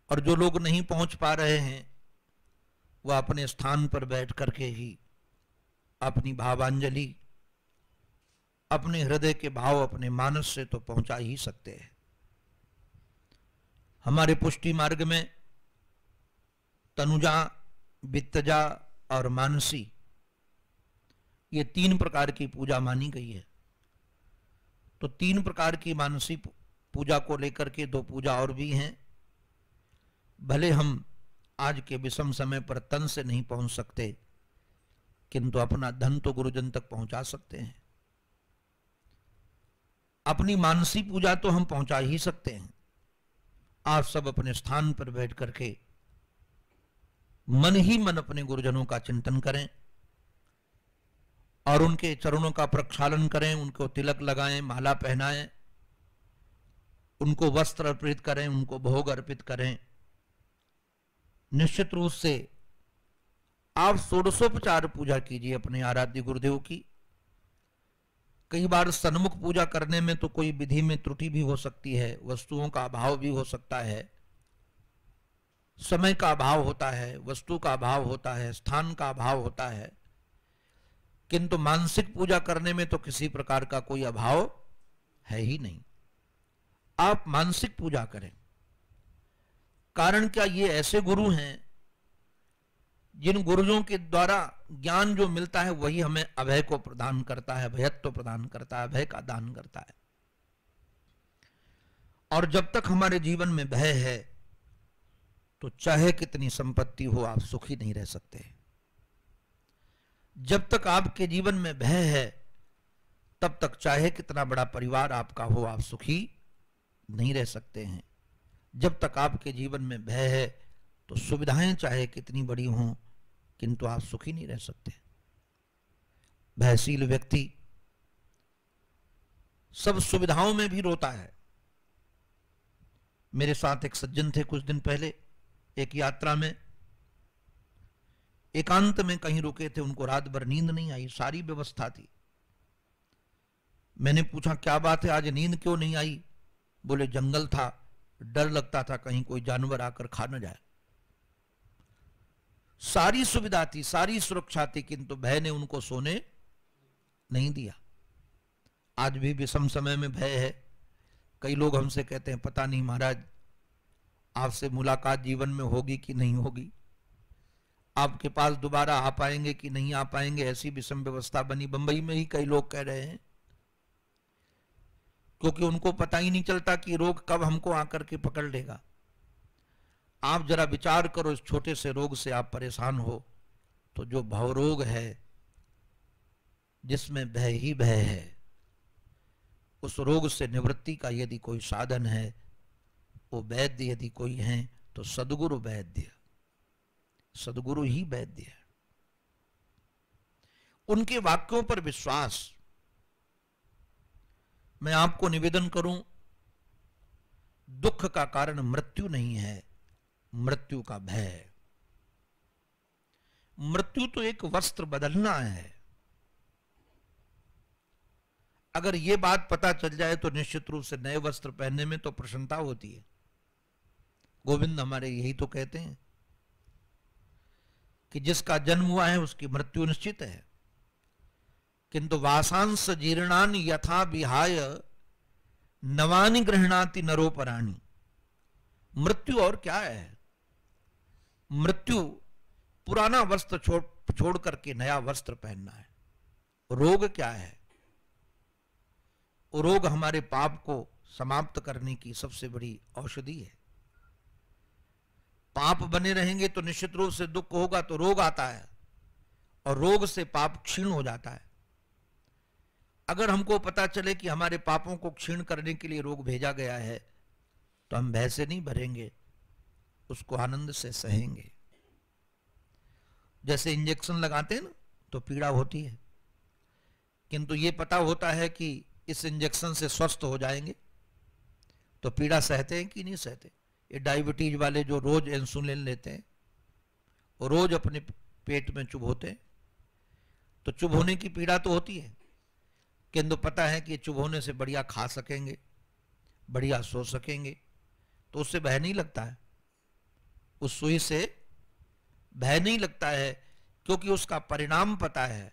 और जो लोग नहीं पहुंच पा रहे हैं वह अपने स्थान पर बैठ करके ही अपनी भावांजलि, अपने हृदय के भाव अपने मानस से तो पहुंचा ही सकते हैं। हमारे पुष्टि मार्ग में तनुजा, वित्तजा और मानसी, ये 3 प्रकार की पूजा मानी गई है। तो 3 प्रकार की मानसी पूजा को लेकर के 2 पूजा और भी हैं। भले हम आज के विषम समय पर तन से नहीं पहुंच सकते, किंतु अपना धन तो गुरुजन तक पहुंचा सकते हैं। अपनी मानसी पूजा तो हम पहुंचा ही सकते हैं। आप सब अपने स्थान पर बैठ करके मन ही मन अपने गुरुजनों का चिंतन करें और उनके चरणों का प्रक्षालन करें, उनको तिलक लगाएं, माला पहनाएं, उनको वस्त्र अर्पित करें, उनको भोग अर्पित करें। निश्चित रूप से आप षोडशोपचार पूजा कीजिए अपने आराध्य गुरुदेव की। कई बार सन्मुख पूजा करने में तो कोई विधि में त्रुटि भी हो सकती है, वस्तुओं का अभाव भी हो सकता है, समय का अभाव होता है, वस्तु का अभाव होता है, स्थान का अभाव होता है, किंतु मानसिक पूजा करने में तो किसी प्रकार का कोई अभाव है ही नहीं। आप मानसिक पूजा करें। कारण क्या, ये ऐसे गुरु हैं जिन गुरुओं के द्वारा ज्ञान जो मिलता है वही हमें अभय को प्रदान करता है, अभयत्व प्रदान करता है, अभय का दान करता है। और जब तक हमारे जीवन में भय है तो चाहे कितनी संपत्ति हो आप सुखी नहीं रह सकते। जब तक आपके जीवन में भय है तब तक चाहे कितना बड़ा परिवार आपका हो आप सुखी नहीं रह सकते हैं। जब तक आपके जीवन में भय है तो सुविधाएं चाहे कितनी बड़ी हों किंतु आप सुखी नहीं रह सकते। भयशील व्यक्ति सब सुविधाओं में भी रोता है। मेरे साथ एक सज्जन थे कुछ दिन पहले, एक यात्रा में एकांत में कहीं रुके थे, उनको रात भर नींद नहीं आई, सारी व्यवस्था थी। मैंने पूछा क्या बात है, आज नींद क्यों नहीं आई? बोले जंगल था, डर लगता था कहीं कोई जानवर आकर खा न जाए। सारी सुविधा थी, सारी सुरक्षा थी, किंतु भय ने उनको सोने नहीं दिया। आज भी विषम समय में भय है। कई लोग हमसे कहते हैं पता नहीं महाराज आपसे मुलाकात जीवन में होगी कि नहीं होगी, आपके पास दोबारा आ पाएंगे कि नहीं आ पाएंगे। ऐसी विषम व्यवस्था बनी। बंबई में ही कई लोग कह रहे हैं, क्योंकि उनको पता ही नहीं चलता कि रोग कब हमको आकर के पकड़ लेगा। आप जरा विचार करो, इस छोटे से रोग से आप परेशान हो तो जो भवरोग है जिसमें भय ही भय है, उस रोग से निवृत्ति का यदि कोई साधन है, वो वैद्य यदि कोई है तो सदगुरु वैद्य, सदगुरु ही वैद्य है। उनके वाक्यों पर विश्वास। मैं आपको निवेदन करूं, दुख का कारण मृत्यु नहीं है, मृत्यु का भय है। मृत्यु तो एक वस्त्र बदलना है। अगर यह बात पता चल जाए तो निश्चित रूप से नए वस्त्र पहनने में तो प्रसन्नता होती है। गोविंद हमारे यही तो कहते हैं कि जिसका जन्म हुआ है उसकी मृत्यु निश्चित है, किंतु वासांस जीर्णानि यथा विहाय नवानि गृह्णाति नरोपराणि। मृत्यु और क्या है? मृत्यु पुराना वस्त्र छोड़ करके नया वस्त्र पहनना है। रोग क्या है? रोग हमारे पाप को समाप्त करने की सबसे बड़ी औषधि है। पाप बने रहेंगे तो निश्चित रूप से दुख होगा, तो रोग आता है और रोग से पाप क्षीण हो जाता है। अगर हमको पता चले कि हमारे पापों को क्षीण करने के लिए रोग भेजा गया है तो हम भय से नहीं भरेंगे, उसको आनंद से सहेंगे। जैसे इंजेक्शन लगाते हैं ना तो पीड़ा होती है, किंतु ये पता होता है कि इस इंजेक्शन से स्वस्थ हो जाएंगे, तो पीड़ा सहते हैं कि नहीं सहते? ये डायबिटीज वाले जो रोज इंसुलिन लेते हैं और रोज अपने पेट में चुभोते हैं, तो चुभोने की पीड़ा तो होती है, किंतु पता है कि चुभोने से बढ़िया खा सकेंगे, बढ़िया सो सकेंगे, तो उससे भय नहीं लगता है, उस सुई से भय नहीं लगता है, क्योंकि उसका परिणाम पता है।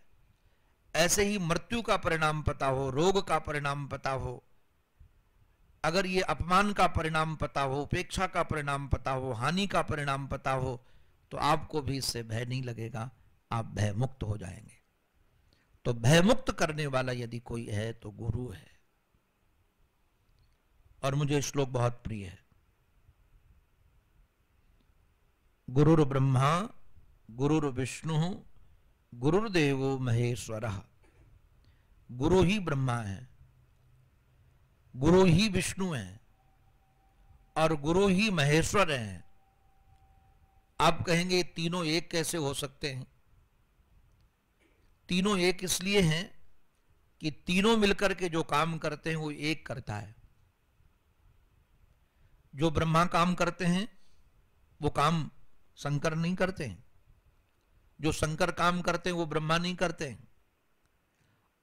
ऐसे ही मृत्यु का परिणाम पता हो, रोग का परिणाम पता हो, अगर ये अपमान का परिणाम पता हो, उपेक्षा का परिणाम पता हो, हानि का परिणाम पता हो, तो आपको भी इससे भय नहीं लगेगा, आप भय मुक्त हो जाएंगे। तो भय मुक्त करने वाला यदि कोई है तो गुरु है। और मुझे श्लोक बहुत प्रिय है, गुरुर् ब्रह्मा गुरुर्विष्णु गुरुर्देवो महेश्वरः। गुरु ही ब्रह्मा है, गुरु ही विष्णु है और गुरु ही महेश्वर है। आप कहेंगे तीनों एक कैसे हो सकते हैं? तीनों एक इसलिए हैं कि तीनों मिलकर के जो काम करते हैं वो एक करता है। जो ब्रह्मा काम करते हैं वो काम शंकर नहीं करते हैं, जो शंकर काम करते हैं वो ब्रह्मा नहीं करते हैं,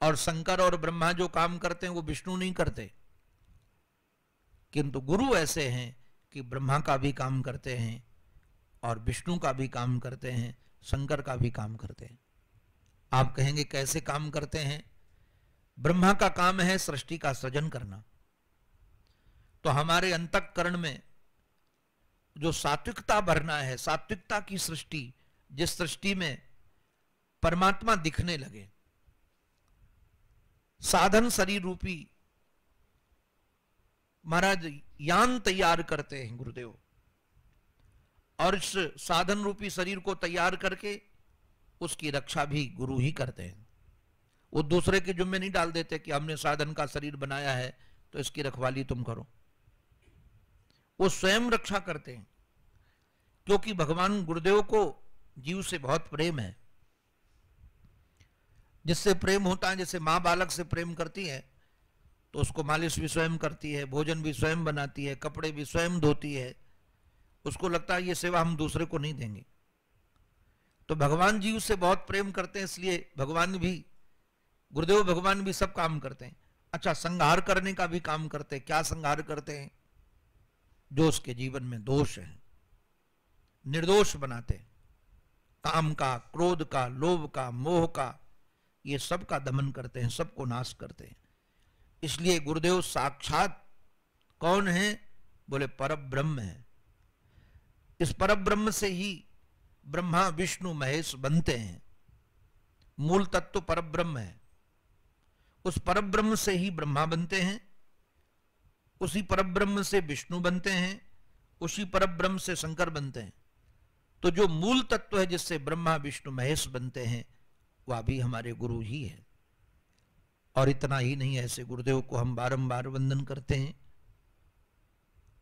और शंकर और ब्रह्मा जो काम करते हैं वो विष्णु नहीं करते। किंतु गुरु ऐसे हैं कि ब्रह्मा का भी काम करते हैं और विष्णु का भी काम करते हैं, शंकर का भी काम करते हैं। आप कहेंगे कैसे काम करते हैं? ब्रह्मा का काम है सृष्टि का सृजन करना, तो हमारे अंतःकरण में जो सात्विकता भरना है, सात्विकता की सृष्टि, जिस सृष्टि में परमात्मा दिखने लगे, साधन शरीर रूपी महाराज यान तैयार करते हैं गुरुदेव, और इस साधन रूपी शरीर को तैयार करके उसकी रक्षा भी गुरु ही करते हैं। वो दूसरे के जुम्मे नहीं डाल देते कि हमने साधन का शरीर बनाया है तो इसकी रखवाली तुम करो। वो स्वयं रक्षा करते हैं, क्योंकि भगवान गुरुदेव को जीव से बहुत प्रेम है। जिससे प्रेम होता है, जैसे माँ बालक से प्रेम करती है तो उसको मालिश भी स्वयं करती है, भोजन भी स्वयं बनाती है, कपड़े भी स्वयं धोती है, उसको लगता है ये सेवा हम दूसरे को नहीं देंगे। तो भगवान जीव से बहुत प्रेम करते हैं, इसलिए भगवान भी, गुरुदेव भगवान भी सब काम करते हैं। अच्छा, संहार करने का भी काम करते हैं। क्या संहार करते हैं? जो उसके जीवन में दोष है निर्दोष बनाते हैं, काम का, क्रोध का, लोभ का, मोह का, ये सब का दमन करते हैं, सबको नाश करते हैं। इसलिए गुरुदेव साक्षात कौन है? बोले परब्रह्म है। इस परब्रह्म से ही ब्रह्मा विष्णु महेश बनते हैं। मूल तत्व परब्रह्म है, उस परब्रह्म से ही ब्रह्मा बनते हैं, उसी परब्रह्म से विष्णु बनते हैं, उसी परब्रह्म से शंकर बनते हैं। तो जो मूल तत्व है जिससे ब्रह्मा विष्णु महेश बनते हैं, वह भी हमारे गुरु ही है। और इतना ही नहीं, ऐसे गुरुदेव को हम बारंबार वंदन करते हैं।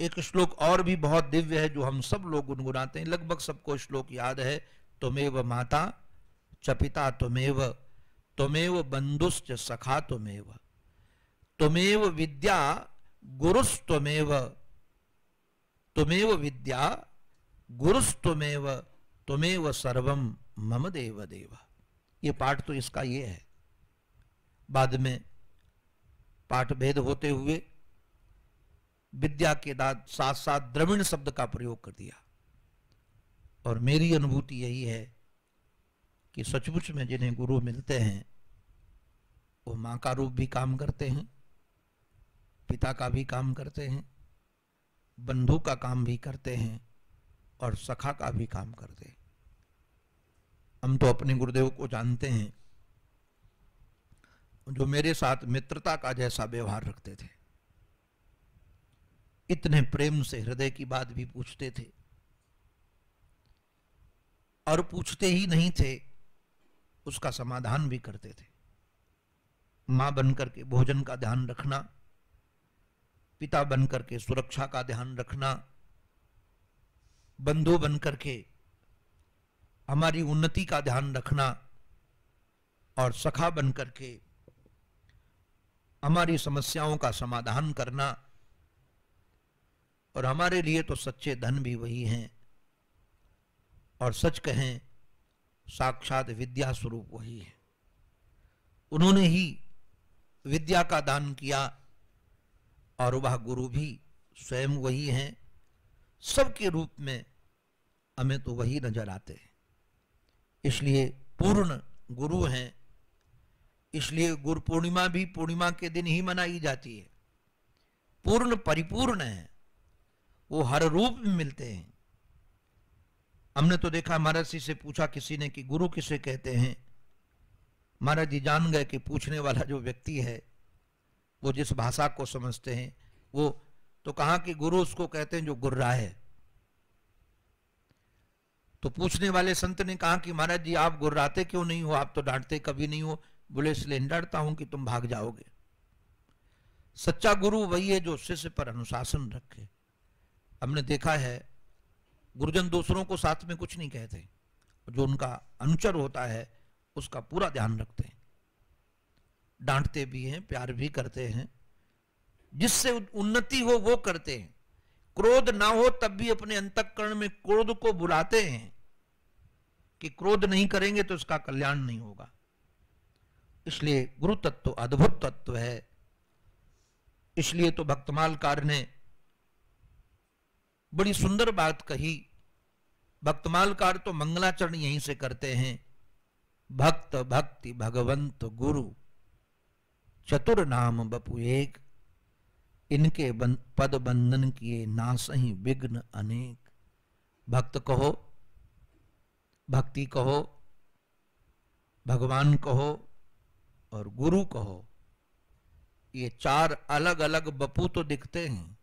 एक श्लोक और भी बहुत दिव्य है जो हम सब लोग गुनगुनाते हैं, लगभग सबको श्लोक याद है। त्वमेव माता च पिता त्वमेव, त्वमेव बंधुश्च सखा त्वमेव, त्वमेव विद्या गुरुस्त्वमेव, त्वमेव विद्या गुरुस्त्वमेव, त्वमेव सर्वम मम देव देव। ये पाठ तो इसका ये है। बाद में पाठ भेद होते हुए विद्या के साथ साथ द्रविड़ शब्द का प्रयोग कर दिया। और मेरी अनुभूति यही है कि सचमुच में जिन्हें गुरु मिलते हैं वो माँ का रूप भी काम करते हैं, पिता का भी काम करते हैं, बंधु का काम भी करते हैं और सखा का भी काम करते हैं। हम तो अपने गुरुदेव को जानते हैं, जो मेरे साथ मित्रता का जैसा व्यवहार रखते थे, इतने प्रेम से हृदय की बात भी पूछते थे, और पूछते ही नहीं थे, उसका समाधान भी करते थे। मां बनकर के भोजन का ध्यान रखना, पिता बनकर के सुरक्षा का ध्यान रखना, बंधु बनकर के हमारी उन्नति का ध्यान रखना, और सखा बनकर के हमारी समस्याओं का समाधान करना, और हमारे लिए तो सच्चे धन भी वही हैं, और सच कहें साक्षात विद्या स्वरूप वही है। उन्होंने ही विद्या का दान किया और वह गुरु भी स्वयं वही हैं। सबके रूप में हमें तो वही नजर आते हैं, इसलिए पूर्ण गुरु हैं। इसलिए गुरु पूर्णिमा भी पूर्णिमा के दिन ही मनाई जाती है। पूर्ण परिपूर्ण है, वो हर रूप में मिलते हैं। हमने तो देखा, महाराज जी से पूछा किसी ने कि गुरु किसे कहते हैं। महाराज जी जान गए कि पूछने वाला जो व्यक्ति है वो जिस भाषा को समझते हैं, वो तो कहा कि गुरु उसको कहते हैं जो गुर्रा है। तो पूछने वाले संत ने कहा कि महाराज जी आप गुर्राते क्यों नहीं हो, आप तो डांटते कभी नहीं हो। बोले इसलिए डांटता हूं कि तुम भाग जाओगे। सच्चा गुरु वही है जो शिष्य पर अनुशासन रखे। हमने देखा है गुरुजन दूसरों को साथ में कुछ नहीं कहते, जो उनका अनुचर होता है उसका पूरा ध्यान रखते हैं, डांटते भी हैं, प्यार भी करते हैं, जिससे उन्नति हो वो करते हैं। क्रोध ना हो तब भी अपने अंतःकरण में क्रोध को बुलाते हैं कि क्रोध नहीं करेंगे तो इसका कल्याण नहीं होगा। इसलिए गुरु तत्व अद्भुत तत्व है। इसलिए तो भक्तमालकार ने बड़ी सुंदर बात कही। भक्तमालकार तो मंगलाचरण यहीं से करते हैं। भक्त भक्ति भगवंत गुरु चतुर नाम बपु एक, इनके पद बंधन किए नासहि विघ्न अनेक। भक्त कहो, भक्ति कहो, भगवान कहो और गुरु कहो, ये चार अलग अलग बपू तो दिखते हैं,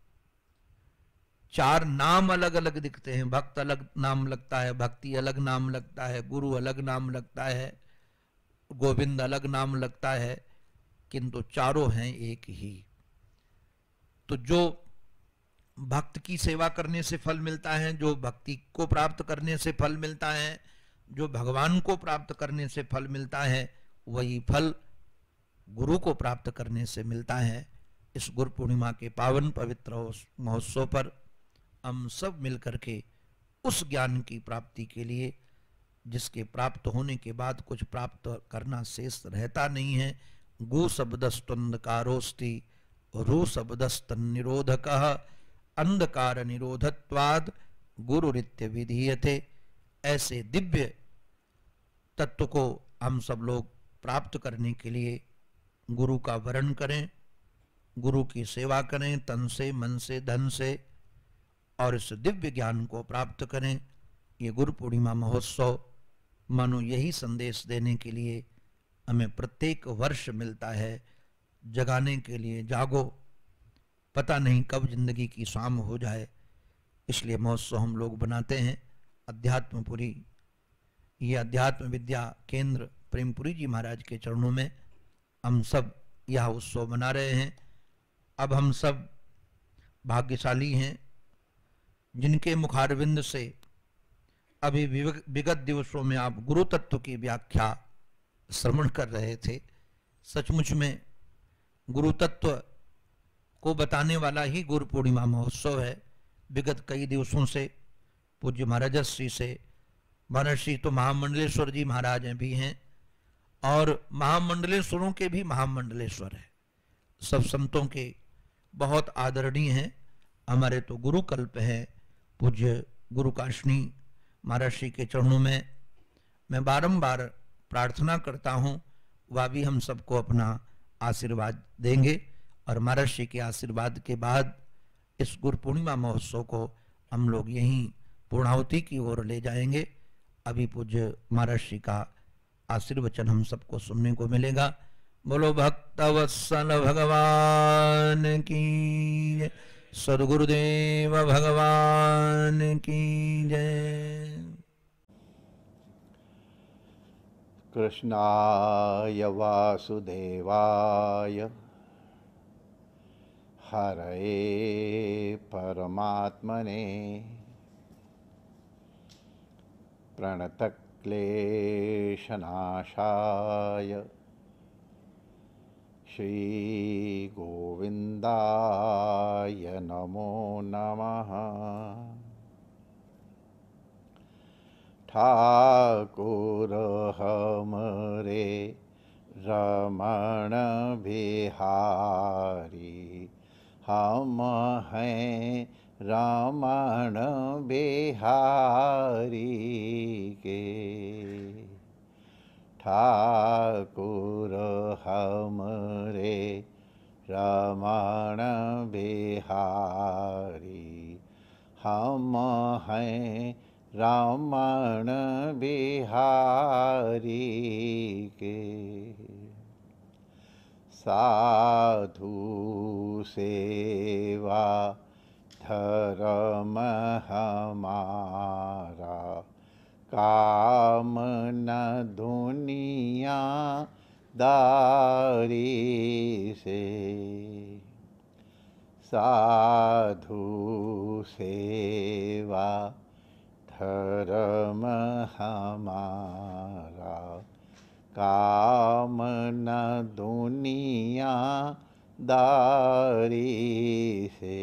चार नाम अलग अलग दिखते हैं। भक्त अलग नाम लगता है, भक्ति अलग नाम लगता है, गुरु अलग नाम लगता है, गोविंद अलग नाम लगता है, किंतु चारों हैं एक ही। तो जो भक्त की सेवा करने से फल मिलता है, जो भक्ति को प्राप्त करने से फल मिलता है, जो भगवान को प्राप्त करने से फल मिलता है, वही फल गुरु को प्राप्त करने से मिलता है। इस गुरु पूर्णिमा के पावन पवित्र महोत्सव पर हम सब मिलकर के उस ज्ञान की प्राप्ति के लिए, जिसके प्राप्त होने के बाद कुछ प्राप्त करना शेष रहता नहीं है। गु शब्दस्तुंधकारोस्ति रु शब्दस्तन्निरोधकः अंधकार निरोधत्वाद गुरुरित्य विधीयते। ऐसे दिव्य तत्व को हम सब लोग प्राप्त करने के लिए गुरु का वरण करें, गुरु की सेवा करें तन से, मन से, धन से, और इस दिव्य ज्ञान को प्राप्त करें। ये गुरु पूर्णिमा महोत्सव मानो यही संदेश देने के लिए हमें प्रत्येक वर्ष मिलता है, जगाने के लिए जागो, पता नहीं कब जिंदगी की शाम हो जाए। इसलिए महोत्सव हम लोग बनाते हैं। अध्यात्मपुरी, ये अध्यात्म विद्या केंद्र प्रेमपुरी जी महाराज के चरणों में हम सब यह उत्सव मना रहे हैं। अब हम सब भाग्यशाली हैं जिनके मुखारविंद से अभी विगत दिवसों में आप गुरु तत्व की व्याख्या श्रवण कर रहे थे। सचमुच में गुरु तत्व को बताने वाला ही गुरु पूर्णिमा महोत्सव है। विगत कई दिवसों से पूज्य महाराज श्री से, महर्षि तो महामंडलेश्वर जी महाराज भी हैं और महामंडलेश्वरों के भी महामंडलेश्वर है, सब संतों के बहुत आदरणीय हैं। हमारे तो गुरु कल्प है पूज्य गुरु काशनी महर्षि के चरणों में मैं बारंबार प्रार्थना करता हूँ, वह भी हम सबको अपना आशीर्वाद देंगे। और महर्षि के आशीर्वाद के बाद इस गुरु पूर्णिमा महोत्सव को हम लोग यहीं पूर्णाहुति की ओर ले जाएंगे। अभी पूज्य महर्षि का आशीर्वचन हम सबको सुनने को मिलेगा। बोलो भक्तवत्सल भगवान की, सद्गुरुदेव भगवान की जय। कृष्णाय वासुदेवाय हरये परमात्मने प्रणतक्लेशनाशाय श्रीगोविन्दाय नमो नमः। ठाकुर हमरे रमण बिहारी, हम हैं रमण बिहारी के। ठाकुर हमरे रमण बिहारी, हम हैं रमण बिहारी के। साधु सेवा धर्म हमारा, काम न दुनिया दारी से। साधु सेवा धर्म हमारा, काम न दुनिया दारी से।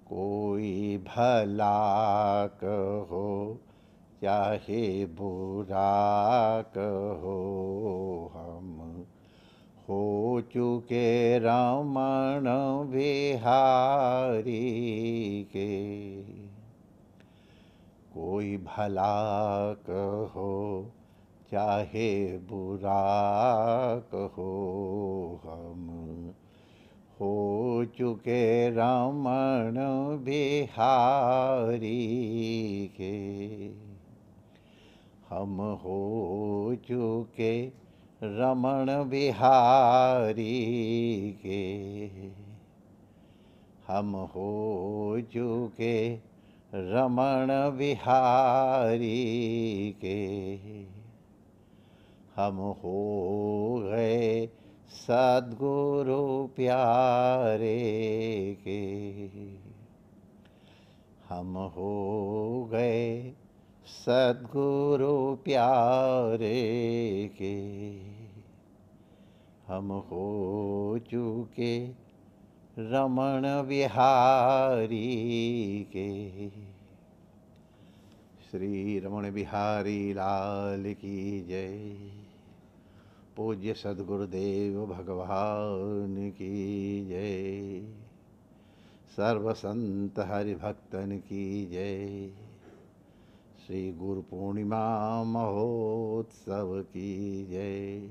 कोई भला कहो चाहे बुरा कहो, हम हो चुके रमण बिहारी के। कोई भला कहो चाहे बुरा कहो, हम हो चुके रमण बिहारी के। हम हो चुके रमण बिहारी के। हम हो चुके रमण बिहारी के। हम हो गए सद्गुरु प्यारे के। हम हो गए सद्गुरु प्यारे के। हम हो चुके रमण बिहारी के। श्री रमण बिहारी लाल की जय। पूज्य सद्गुरुदेव भगवान की जय। सर्व संत हरिभक्तन की जय। श्री गुरु पूर्णिमा महोत्सव की जय।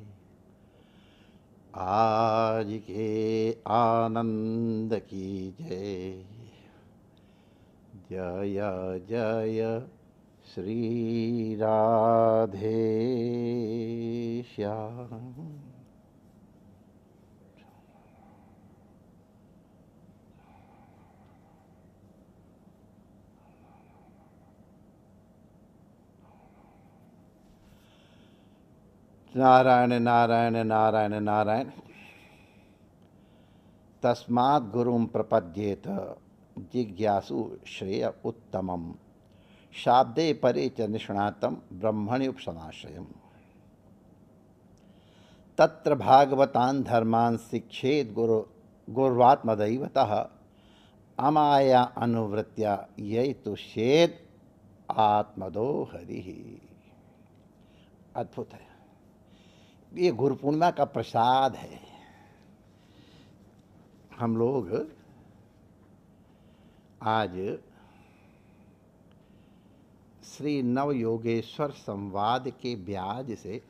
आज के आनंद की जय। जय जय श्री राधे श्याम। नारायण नारायण नारायण नारायण। तस्मात् गुरुं प्रपद्येत जिज्ञासु श्रेय उत्तमम्। शाब्दे परे च निष्णातं ब्रह्मणि उपसमाश्रयम्। तत्र भागवतान् धर्मान् शिक्षेत् गुरुर्वात्मदैवतः। अमाया अनुवृत्त्या ययि तुष्येत् आत्मदो हरिः। अद्भुत है। ये गुरु पूर्णिमा का प्रसाद है। हम लोग आज श्री नवयोगेश्वर संवाद के ब्याज से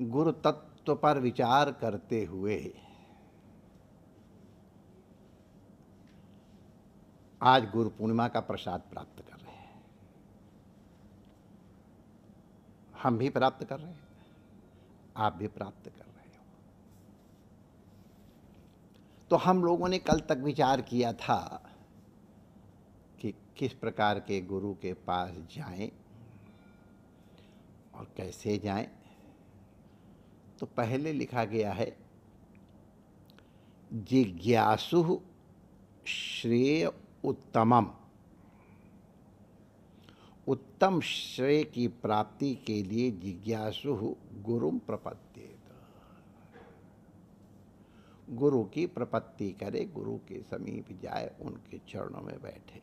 गुरु तत्व पर विचार करते हुए आज गुरु पूर्णिमा का प्रसाद प्राप्त कर रहे हैं। हम भी प्राप्त कर रहे हैं, आप भी प्राप्त कर रहे हो। तो हम लोगों ने कल तक विचार किया था कि किस प्रकार के गुरु के पास जाएं और कैसे जाएं। तो पहले लिखा गया है जिज्ञासु श्रेय उत्तमम। उत्तम श्रेय की प्राप्ति के लिए जिज्ञासु गुरुम प्रपद्येत। गुरु की प्रपत्ति करे, गुरु के समीप जाए, उनके चरणों में बैठे।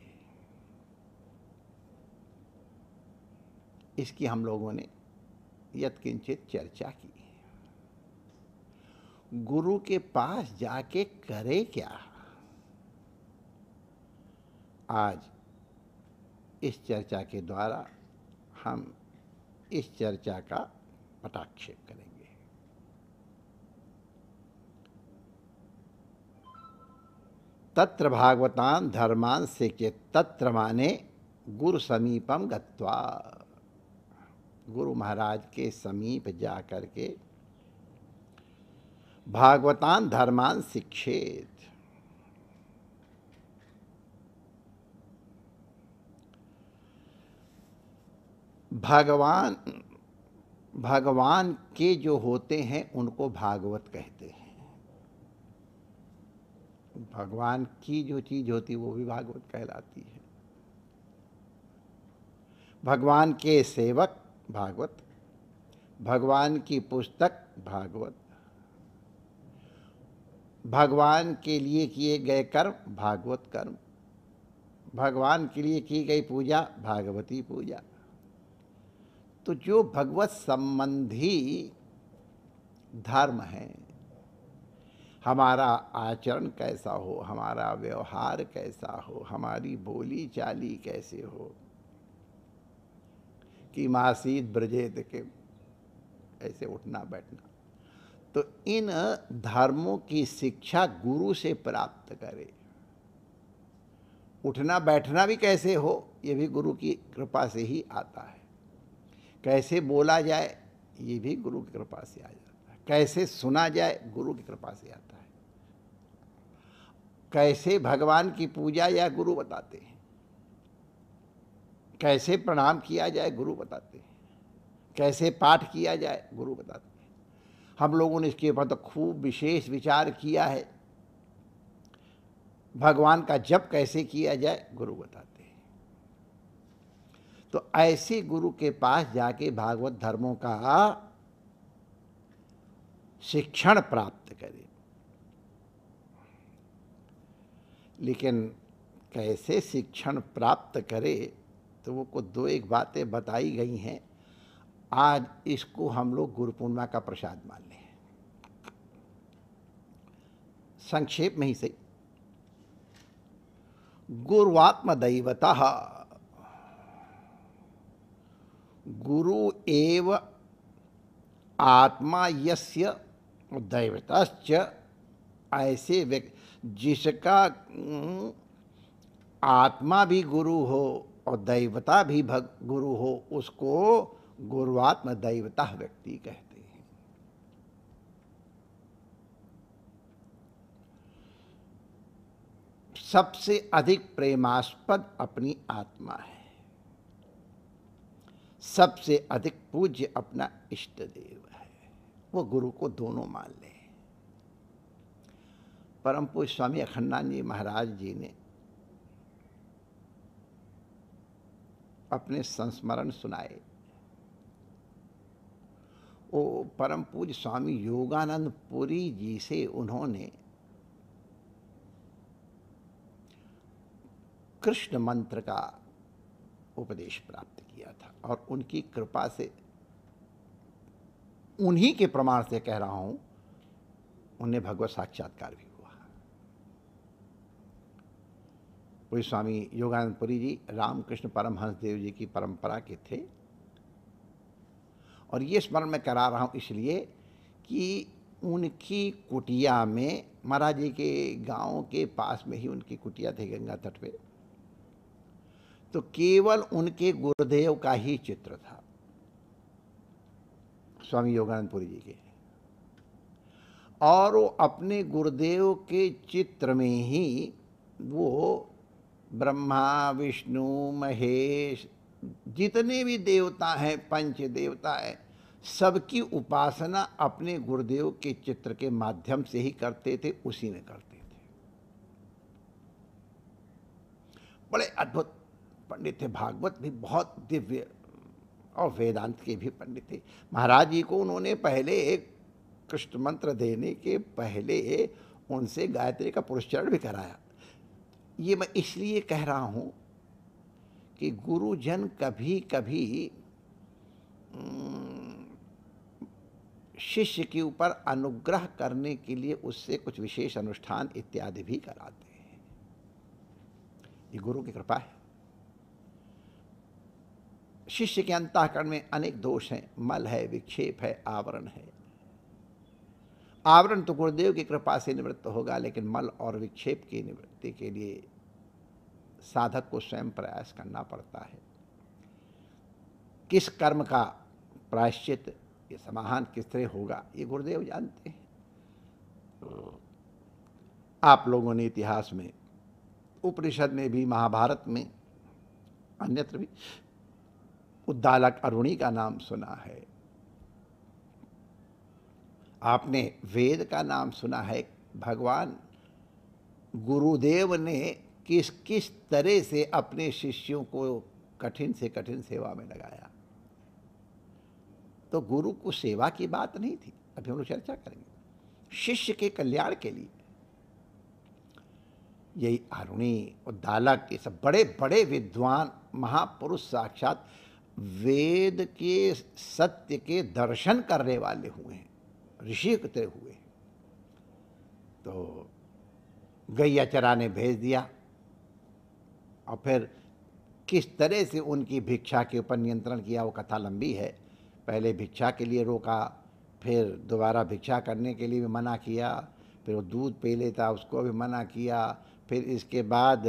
इसकी हम लोगों ने यत्किंचित चर्चा की। गुरु के पास जाके करे क्या? आज इस चर्चा के द्वारा हम इस चर्चा का पटाक्षेप करेंगे। तत्र भागवतान धर्मान शिक्षित, तत्र माने गुरु समीपम गत्वा, गुरु महाराज के समीप जा करके भागवतान धर्मान शिक्षेत, भगवान के जो होते हैं उनको भागवत कहते हैं। भगवान की जो चीज होती है वो भी भागवत कहलाती है। भगवान के सेवक भागवत, भगवान की पुस्तक भागवत, भगवान के लिए किए गए कर्म भागवत कर्म, भगवान के लिए की गई पूजा भागवती पूजा। तो जो भगवत संबंधी धर्म है, हमारा आचरण कैसा हो, हमारा व्यवहार कैसा हो, हमारी बोली चाली कैसे हो, कि मासीत ब्रजेत के ऐसे उठना बैठना, तो इन धर्मों की शिक्षा गुरु से प्राप्त करे। उठना बैठना भी कैसे हो, ये भी गुरु की कृपा से ही आता है। कैसे बोला जाए, ये भी गुरु की कृपा से आ जाता है। कैसे सुना जाए, गुरु की कृपा से आता है। कैसे भगवान की पूजा या गुरु बताते हैं, कैसे प्रणाम किया जाए गुरु बताते हैं, कैसे पाठ किया जाए गुरु बताते हैं। हम लोगों ने इसके ऊपर तो खूब विशेष विचार किया है। भगवान का जप कैसे किया जाए गुरु बताते हैं। तो ऐसे गुरु के पास जाके भागवत धर्मों का शिक्षण प्राप्त करें। लेकिन कैसे शिक्षण प्राप्त करे, तो वो को दो एक बातें बताई गई हैं। आज इसको हम लोग गुरु पूर्णिमा का प्रसाद मान लें। संक्षेप में ही सही। गुरुआत्म दैवतः, गुरु एव आत्मा यस्य दैवतश्च, ऐसे व्यक्ति जिसका आत्मा भी गुरु हो और दैवता भी गुरु हो, उसको गुरुआत्म दैवता व्यक्ति कहते हैं। सबसे अधिक प्रेमास्पद अपनी आत्मा है, सबसे अधिक पूज्य अपना इष्ट देव है। वो गुरु को दोनों मान ले। परम पूज्य स्वामी अखंडानंद जी महाराज जी ने अपने संस्मरण सुनाए। वो परम पूज्य स्वामी योगानंद पुरी जी से उन्होंने कृष्ण मंत्र का उपदेश प्राप्त किया था, और उनकी कृपा से, उन्हीं के प्रमाण से कह रहा हूं, उन्हें भगवत साक्षात्कार भी हुआ। पूज्य स्वामी योगानंद पुरी जी रामकृष्ण परमहंस देव जी की परंपरा के थे। और ये स्मरण मैं करा रहा हूँ इसलिए कि उनकी कुटिया में, महाराज जी के गांव के पास में ही उनकी कुटिया थी गंगा तट पे, तो केवल उनके गुरुदेव का ही चित्र था, स्वामी योगानंद पुरी जी के। और वो अपने गुरुदेव के चित्र में ही वो ब्रह्मा विष्णु महेश जितने भी देवता हैं, पंच देवता हैं, सबकी उपासना अपने गुरुदेव के चित्र के माध्यम से ही करते थे, उसी में करते थे। बड़े अद्भुत पंडित थे, भागवत भी बहुत दिव्य और वेदांत के भी पंडित थे। महाराज जी को उन्होंने पहले एक कृष्ण मंत्र देने के पहले उनसे गायत्री का पुरस्चरण भी कराया। ये मैं इसलिए कह रहा हूँ कि गुरुजन कभी कभी शिष्य के ऊपर अनुग्रह करने के लिए उससे कुछ विशेष अनुष्ठान इत्यादि भी कराते हैं। ये गुरु की कृपा है। शिष्य के अंतःकरण में अनेक दोष हैं, मल है, विक्षेप है, आवरण है। आवरण तो गुरुदेव की कृपा से निवृत्त होगा, लेकिन मल और विक्षेप की निवृत्ति के लिए साधक को स्वयं प्रयास करना पड़ता है। किस कर्म का प्रायश्चित, ये समाधान किस तरह होगा, ये गुरुदेव जानते हैं। आप लोगों ने इतिहास में, उपनिषद में भी, महाभारत में, अन्यत्र भी उद्दालक अरुणी का नाम सुना है। आपने वेद का नाम सुना है। भगवान गुरुदेव ने किस किस तरह से अपने शिष्यों को कठिन से कठिन सेवा में लगाया। तो गुरु को सेवा की बात नहीं थी, अभी हम लोग चर्चा करेंगे। शिष्य के कल्याण के लिए यही अरुणी, उद्दालक, ये सब बड़े बड़े विद्वान महापुरुष साक्षात वेद के सत्य के दर्शन करने वाले हुए हैं, ऋषि की तरह हुए। तो गैया चराने भेज दिया और फिर किस तरह से उनकी भिक्षा के ऊपर नियंत्रण किया, वो कथा लंबी है। पहले भिक्षा के लिए रोका, फिर दोबारा भिक्षा करने के लिए भी मना किया, फिर वो दूध पी लेता उसको भी मना किया, फिर इसके बाद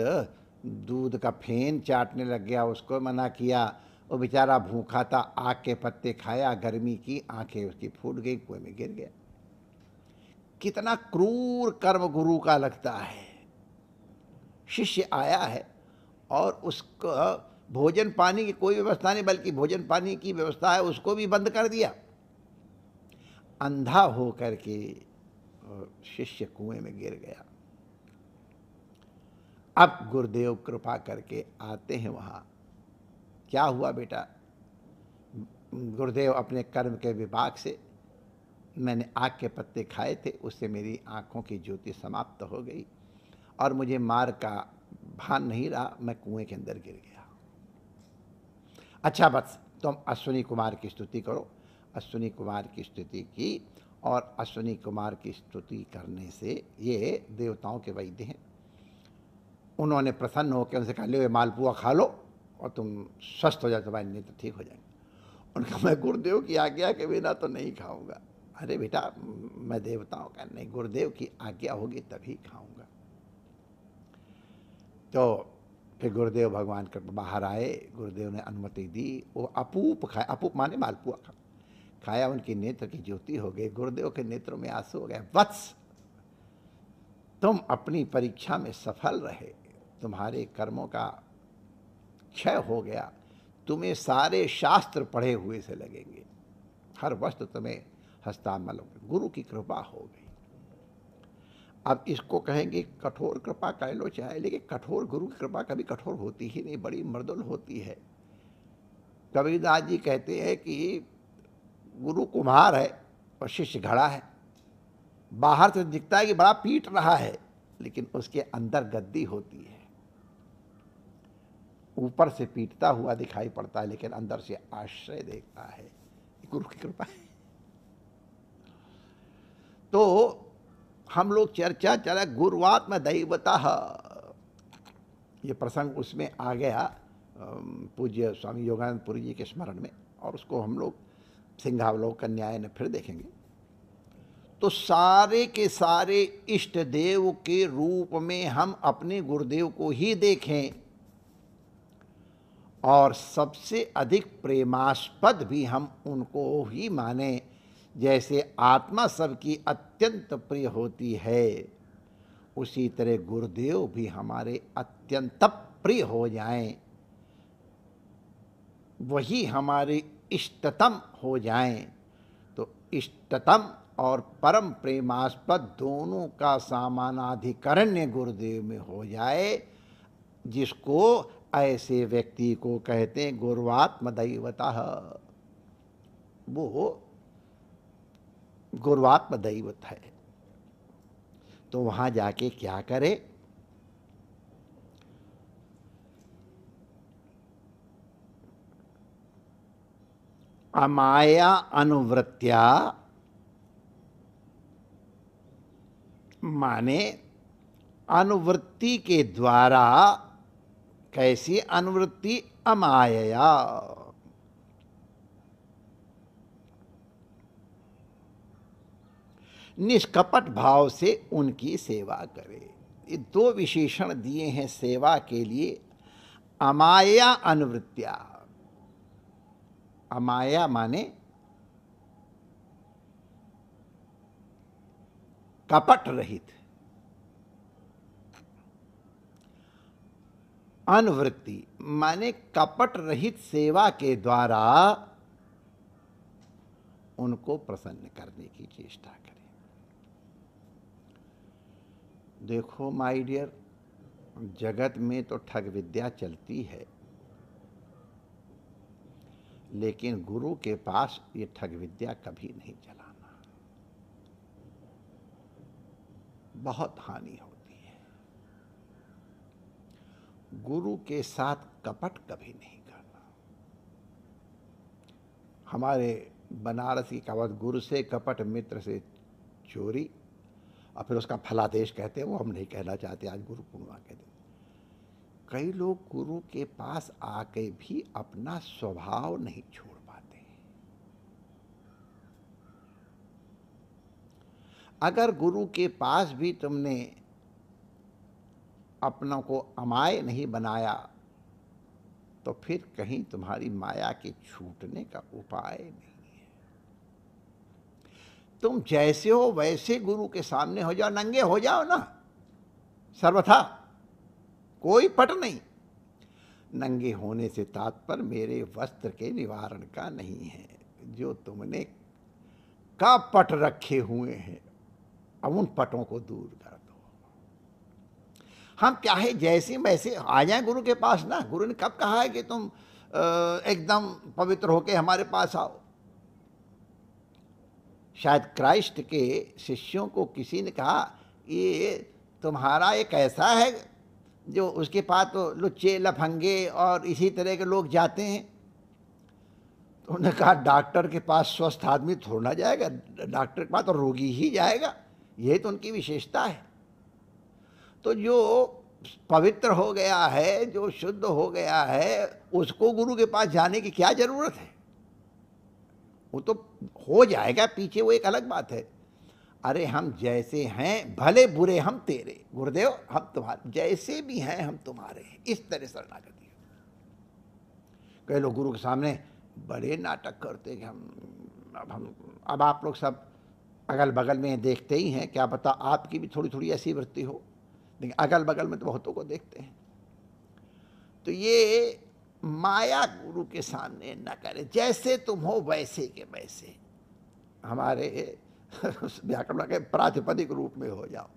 दूध का फेन चाटने लग गया, उसको मना किया। वो बेचारा भूखा था, आग के पत्ते खाया, गर्मी की, आंखें उसकी फूट गई, कुएं में गिर गया। कितना क्रूर कर्म गुरु का लगता है। शिष्य आया है और उसको भोजन पानी की कोई व्यवस्था नहीं, बल्कि भोजन पानी की व्यवस्था है उसको भी बंद कर दिया। अंधा हो करके शिष्य कुएं में गिर गया। अब गुरुदेव कृपा करके आते हैं वहां। क्या हुआ बेटा? गुरुदेव अपने कर्म के विभाग से, मैंने आग के पत्ते खाए थे, उससे मेरी आंखों की ज्योति समाप्त हो गई और मुझे मार का भान नहीं रहा, मैं कुएं के अंदर गिर गया। अच्छा बस तुम अश्विनी कुमार की स्तुति करो। अश्विनी कुमार की स्तुति की, और अश्विनी कुमार की स्तुति करने से ये देवताओं के वैद्य हैं। उन्होंने प्रसन्न होकर उनसे कहा, ले मालपुआ खा लो और तुम स्वस्थ हो जाओ, तुम्हारे नेत्र ठीक हो जाएंगे। उनका, मैं गुरुदेव की आज्ञा के बिना तो नहीं खाऊंगा। अरे बेटा, मैं देवताओं का नहीं, गुरुदेव की आज्ञा होगी तभी खाऊंगा। तो फिर गुरुदेव भगवान कर बाहर आए, गुरुदेव ने अनुमति दी। वो अपूप खाया, अपूप माने मालपुआ खाया, उनकी नेत्र की ज्योति हो गई। गुरुदेव के नेत्रों में आंसू हो गए। वत्स, तुम अपनी परीक्षा में सफल रहे, तुम्हारे कर्मों का क्षय हो गया, तुम्हें सारे शास्त्र पढ़े हुए से लगेंगे, हर वस्तु तुम्हें हस्तामल होगी। गुरु की कृपा हो गई। अब इसको कहेंगे कठोर कृपा कह लो चाहे, लेकिन कठोर गुरु की कृपा कभी कठोर होती ही नहीं, बड़ी मृदुल होती है। कबीरदास जी कहते हैं कि गुरु कुम्हार है और शिष्य घड़ा है। बाहर से दिखता है कि बड़ा पीट रहा है, लेकिन उसके अंदर गद्दी होती है। ऊपर से पीटता हुआ दिखाई पड़ता है, लेकिन अंदर से आश्रय देता है। गुरु की कृपा है। तो हम लोग चर्चा चला गुरुवात्म दैवतः, ये प्रसंग उसमें आ गया पूज्य स्वामी योगानंद पुरी जी के स्मरण में, और उसको हम लोग सिंहावलोकन न्याय में फिर देखेंगे। तो सारे के सारे इष्ट देव के रूप में हम अपने गुरुदेव को ही देखें, और सबसे अधिक प्रेमास्पद भी हम उनको ही माने। जैसे आत्मा सबकी अत्यंत प्रिय होती है, उसी तरह गुरुदेव भी हमारे अत्यंत प्रिय हो जाएं, वही हमारे इष्टतम हो जाएं। तो इष्टतम और परम प्रेमास्पद दोनों का समानाधिकरण्य गुरुदेव में हो जाए, जिसको ऐसे व्यक्ति को कहते हैं गुरुवात्म दैवतः। वो गुरुवात्म दैवत है। तो वहां जाके क्या करे? अमाया अनुवृत्त्या, माने अनुवृत्ति के द्वारा। कैसी अनुवृत्ति? अमाया, निष्कपट भाव से उनकी सेवा करे। ये दो विशेषण दिए हैं सेवा के लिए। अमाया अनुवृत्त्या, अमाया माने कपट रहित, अनुवृत्ति माने कपट रहित सेवा के द्वारा उनको प्रसन्न करने की चेष्टा करें। देखो माय डियर, जगत में तो ठग विद्या चलती है, लेकिन गुरु के पास ये ठग विद्या कभी नहीं चलाना। बहुत हानि होती है। गुरु के साथ कपट कभी नहीं करना। हमारे बनारस की कहावत, गुरु से कपट मित्र से चोरी, और फिर उसका फलादेश कहते हैं, वो हम नहीं कहना चाहते आज गुरु पूर्णिमा के दिन। कई लोग गुरु के पास आके भी अपना स्वभाव नहीं छोड़ पाते। अगर गुरु के पास भी तुमने अपनों को अमाय नहीं बनाया, तो फिर कहीं तुम्हारी माया के छूटने का उपाय नहीं है। तुम जैसे हो वैसे गुरु के सामने हो जाओ, नंगे हो जाओ ना सर्वथा, कोई पट नहीं। नंगे होने से तात्पर्य मेरे वस्त्र के निवारण का नहीं है। जो तुमने का पट रखे हुए हैं, अब उन पटों को दूर कर दो। हम क्या है, जैसे वैसे आ जाए गुरु के पास ना। गुरु ने कब कहा है कि तुम एकदम पवित्र होके हमारे पास आओ? शायद क्राइस्ट के शिष्यों को किसी ने कहा, ये तुम्हारा एक ऐसा है जो उसके पास तो लुच्चे लफंगे और इसी तरह के लोग जाते हैं। तो उन्होंने कहा, डॉक्टर के पास स्वस्थ आदमी थोड़ा जाएगा, डॉक्टर के पास तो रोगी ही जाएगा। यही तो उनकी विशेषता है। तो जो पवित्र हो गया है, जो शुद्ध हो गया है, उसको गुरु के पास जाने की क्या जरूरत है? वो तो हो जाएगा पीछे, वो एक अलग बात है। अरे हम जैसे हैं, भले बुरे हम तेरे, गुरुदेव हम तुम्हारे, जैसे भी हैं हम तुम्हारे हैं, इस तरह शरणागति। कई लोग गुरु के सामने बड़े नाटक करते हैं कि अब आप लोग सब अगल बगल में देखते ही हैं, क्या पता आपकी भी थोड़ी थोड़ी ऐसी वृत्ति हो, लेकिन अगल बगल में तो बहुतों को देखते हैं। तो ये माया गुरु के सामने न करे। जैसे तुम हो वैसे के वैसे हमारे व्याकरण के प्रातिपदिक रूप में हो जाओ।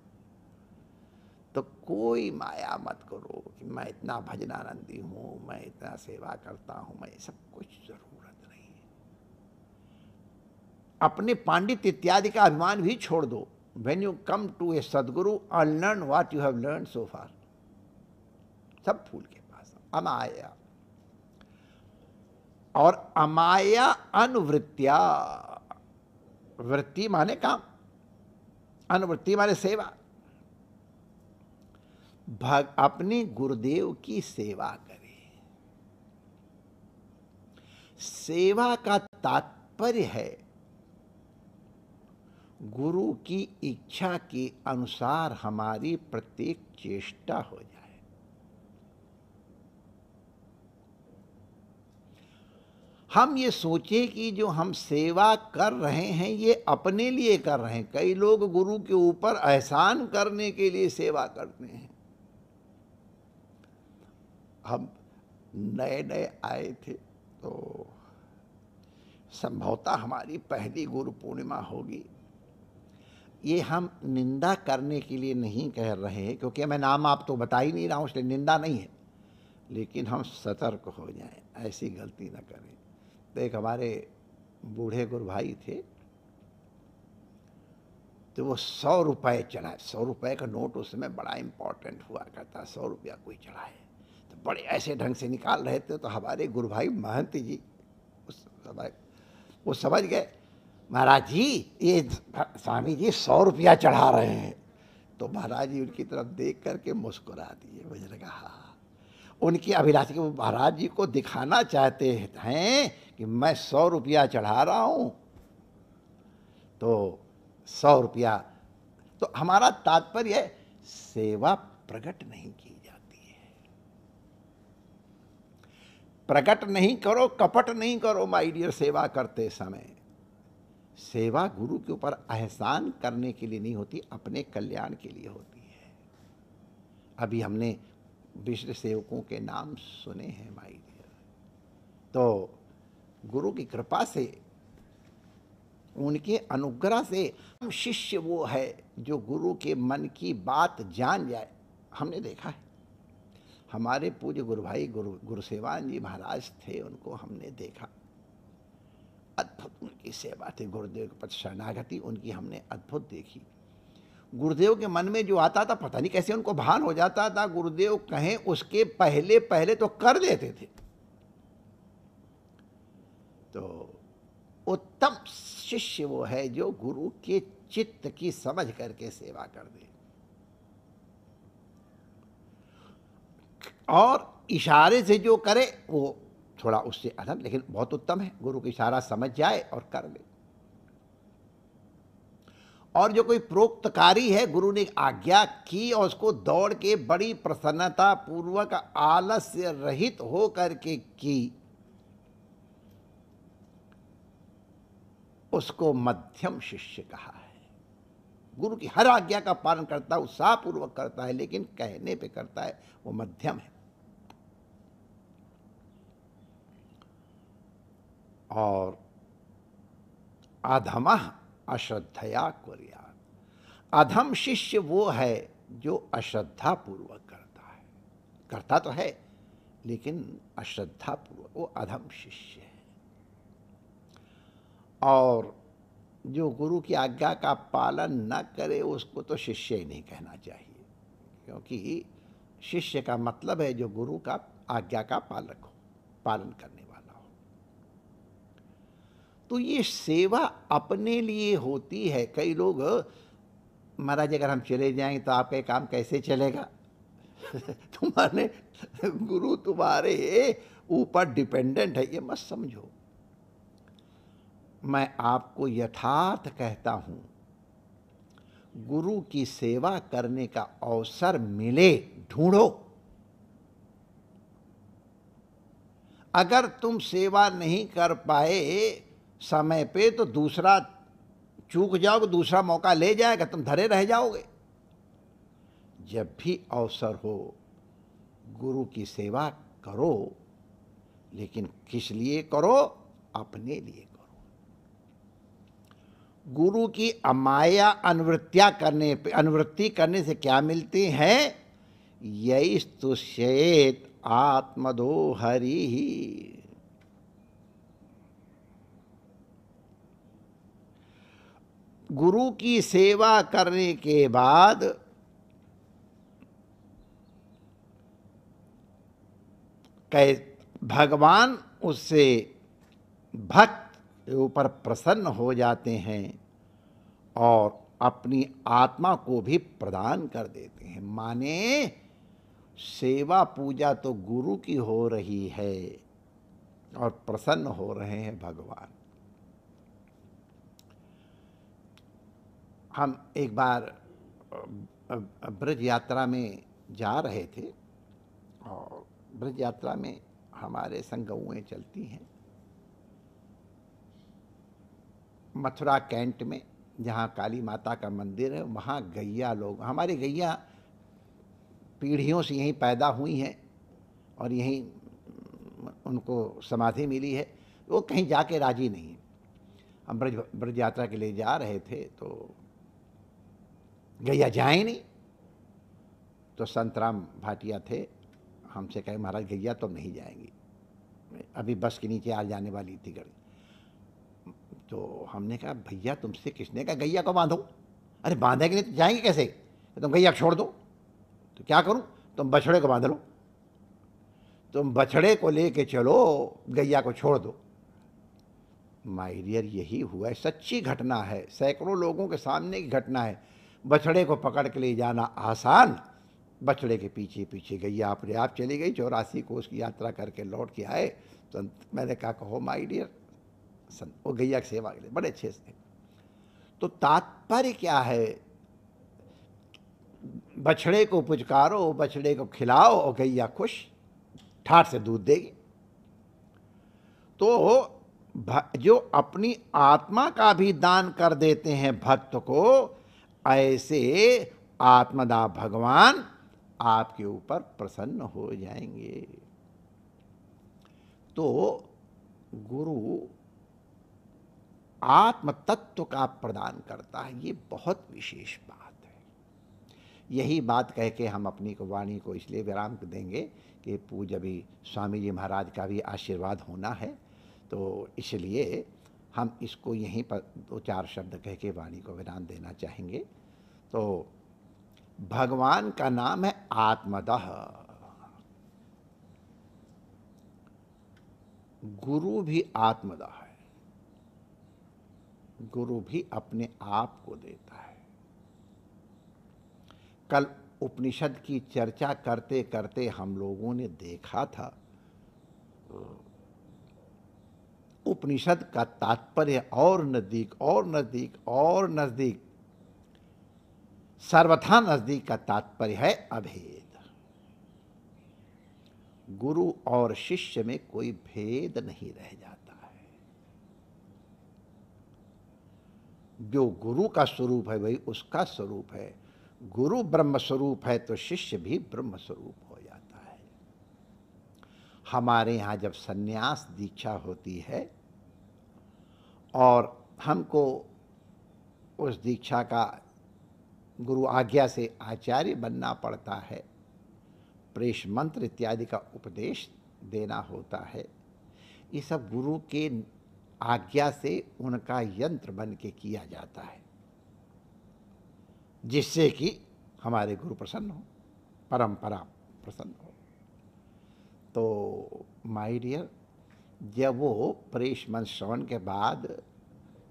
तो कोई माया मत करो कि मैं इतना भजनानंदी हूँ, मैं इतना सेवा करता हूँ, मैं सब कुछ जरूरत नहीं है। अपने पांडित्य इत्यादि का अभिमान भी छोड़ दो। When you come to a सदगुरु, unlearn what you have learned so far। सब फूल के पास अमाया। और अमाया अनुवृत्त्या, वृत्ति माने काम, अनुवृत्ति माने सेवा। अपने गुरुदेव की सेवा करें। सेवा का तात्पर्य है गुरु की इच्छा के अनुसार हमारी प्रत्येक चेष्टा हो जाए। हम ये सोचे कि जो हम सेवा कर रहे हैं ये अपने लिए कर रहे हैं। कई लोग गुरु के ऊपर एहसान करने के लिए सेवा करते हैं। हम नए नए आए थे तो संभवतः हमारी पहली गुरु पूर्णिमा होगी। ये हम निंदा करने के लिए नहीं कह रहे हैं, क्योंकि मैं नाम आप तो बता ही नहीं रहा हूँ, इसलिए निंदा नहीं है। लेकिन हम सतर्क हो जाएं, ऐसी गलती न करें। तो एक हमारे बूढ़े गुरु भाई थे, तो वो 100 रुपये चढ़ाए। 100 रुपये का नोट उस समय बड़ा इम्पोर्टेंट हुआ करता, 100 रुपया कोई चढ़ाए तो बड़े ऐसे ढंग से निकाल रहे थे। तो हमारे गुरु भाई महंत जी उस समय वो समझ गए, महाराज जी ये स्वामी जी 100 रुपया चढ़ा रहे हैं। तो महाराज जी उनकी तरफ देख करके मुस्कुरा दिए। मुझे लगा हाँ, उनकी अभिलाषा कि वो महाराज जी को दिखाना चाहते हैं कि मैं 100 रुपया चढ़ा रहा हूँ। तो 100 रुपया, तो हमारा तात्पर्य है सेवा प्रकट नहीं की जाती है। प्रकट नहीं करो, कपट नहीं करो माय डियर। सेवा करते समय सेवा गुरु के ऊपर एहसान करने के लिए नहीं होती, अपने कल्याण के लिए होती है। अभी हमने विश्व सेवकों के नाम सुने हैं माय डियर। तो गुरु की कृपा से, उनके अनुग्रह से शिष्य वो है जो गुरु के मन की बात जान जाए। हमने देखा है, हमारे पूज्य गुरु भाई गुरुसेवान जी महाराज थे, उनको हमने देखा, अद्भुत उनकी सेवा थी। गुरुदेव के प्रति शरणागति उनकी हमने अद्भुत देखी। गुरुदेव के मन में जो आता था पता नहीं कैसे उनको भान हो जाता था, गुरुदेव कहें उसके पहले पहले तो कर देते थे। तो उत्तम शिष्य वो है जो गुरु के चित्त की समझ करके सेवा कर दे, और इशारे से जो करे वो थोड़ा उससे अलग, लेकिन बहुत उत्तम है। गुरु का इशारा समझ जाए और कर ले। और जो कोई प्रोक्तकारी है, गुरु ने आज्ञा की और उसको दौड़ के बड़ी प्रसन्नता पूर्वक आलस्य रहित हो करके की, उसको मध्यम शिष्य कहा है। गुरु की हर आज्ञा का पालन करता है, उत्साहपूर्वक करता है, लेकिन कहने पे करता है, वो मध्यम है। और अधमः अश्रद्धया कुर्यात्, अधम शिष्य वो है जो अश्रद्धा पूर्वक करता है। करता तो है लेकिन अश्रद्धा पूर्वक, वो अधम शिष्य है। और जो गुरु की आज्ञा का पालन न करे उसको तो शिष्य ही नहीं कहना चाहिए, क्योंकि शिष्य का मतलब है जो गुरु का आज्ञा का पालक हो, पालन करने वाला हो। तो ये सेवा अपने लिए होती है। कई लोग, महाराज अगर हम चले जाएंगे तो आपका काम कैसे चलेगा? तुम्हारे गुरु तुम्हारे ऊपर डिपेंडेंट है, ये मत समझो। मैं आपको यथार्थ कहता हूं, गुरु की सेवा करने का अवसर मिले ढूंढो। अगर तुम सेवा नहीं कर पाए समय पे तो दूसरा चूक जाओगे, दूसरा मौका ले जाएगा, तुम धरे रह जाओगे। जब भी अवसर हो गुरु की सेवा करो, लेकिन किस लिए करो? अपने लिए करो। गुरु की अमाया अनुवृत्ति करने से क्या मिलती है? यही स्तुष्येत आत्मदो हरि। गुरु की सेवा करने के बाद भगवान उससे भक्त के ऊपर प्रसन्न हो जाते हैं और अपनी आत्मा को भी प्रदान कर देते हैं। माने सेवा पूजा तो गुरु की हो रही है और प्रसन्न हो रहे हैं भगवान। हम एक बार ब्रज यात्रा में जा रहे थे और ब्रज यात्रा में हमारे संग गऊएं चलती हैं। मथुरा कैंट में जहाँ काली माता का मंदिर है, वहाँ गैया लोग, हमारी गैया पीढ़ियों से यहीं पैदा हुई हैं और यहीं उनको समाधि मिली है, वो कहीं जाके राजी नहीं है। हम ब्रज यात्रा के लिए जा रहे थे तो गैया जाए नहीं, तो संतराम भाटिया थे हमसे कहे महाराज गैया तो नहीं जाएंगी, अभी बस के नीचे आ जाने वाली थी गाड़ी। तो हमने कहा भैया तुमसे किसने कहा गैया को बांधो? अरे बांधेंगे नहीं तो जाएंगे कैसे? तुम गैया छोड़ दो। तो क्या करूं? तुम बछड़े को बांध लो, तुम बछड़े को लेके चलो, गैया को छोड़ दो। माय डियर, यही हुआ है, सच्ची घटना है, सैकड़ों लोगों के सामने की घटना है। बछड़े को पकड़ के ले जाना आसान, बछड़े के पीछे पीछे गैया अपने आप चली गई, 84 कोस की यात्रा करके लौट के आए। तो मैंने कहा कहो माय डियर, वो गैया की सेवा के लिए बड़े अच्छे से। तो तात्पर्य क्या है? बछड़े को पुचकारो, बछड़े को खिलाओ और गैया खुश ठाठ से दूध देगी। तो जो अपनी आत्मा का भी दान कर देते हैं भक्त को, ऐसे आत्मदा भगवान आपके ऊपर प्रसन्न हो जाएंगे। तो गुरु आत्म तत्व का प्रदान करता है, ये बहुत विशेष बात है। यही बात कह के हम अपनी वाणी को इसलिए विराम देंगे कि पूज्य अभी स्वामी जी महाराज का भी आशीर्वाद होना है, तो इसलिए हम इसको यहीं पर 2-4 शब्द कह के वाणी को विराम देना चाहेंगे। तो भगवान का नाम है आत्मदः। गुरु भी आत्मदः है, गुरु भी अपने आप को देता है। कल उपनिषद की चर्चा करते करते हम लोगों ने देखा था, उपनिषद का तात्पर्य और नजदीक और नजदीक और नजदीक, सर्वथा नजदीक का तात्पर्य है अभेद। गुरु और शिष्य में कोई भेद नहीं रह जाता है। जो गुरु का स्वरूप है वही उसका स्वरूप है। गुरु ब्रह्म स्वरूप है तो शिष्य भी ब्रह्म स्वरूप हो जाता है। हमारे यहाँ जब सन्यास दीक्षा होती है और हमको उस दीक्षा का गुरु आज्ञा से आचार्य बनना पड़ता है, प्रेष मंत्र इत्यादि का उपदेश देना होता है, ये सब गुरु के आज्ञा से उनका यंत्र बन के किया जाता है, जिससे कि हमारे गुरु प्रसन्न हो, परंपरा प्रसन्न हो। तो माय डियर, जब वो प्रेष मंत्र श्रवण के बाद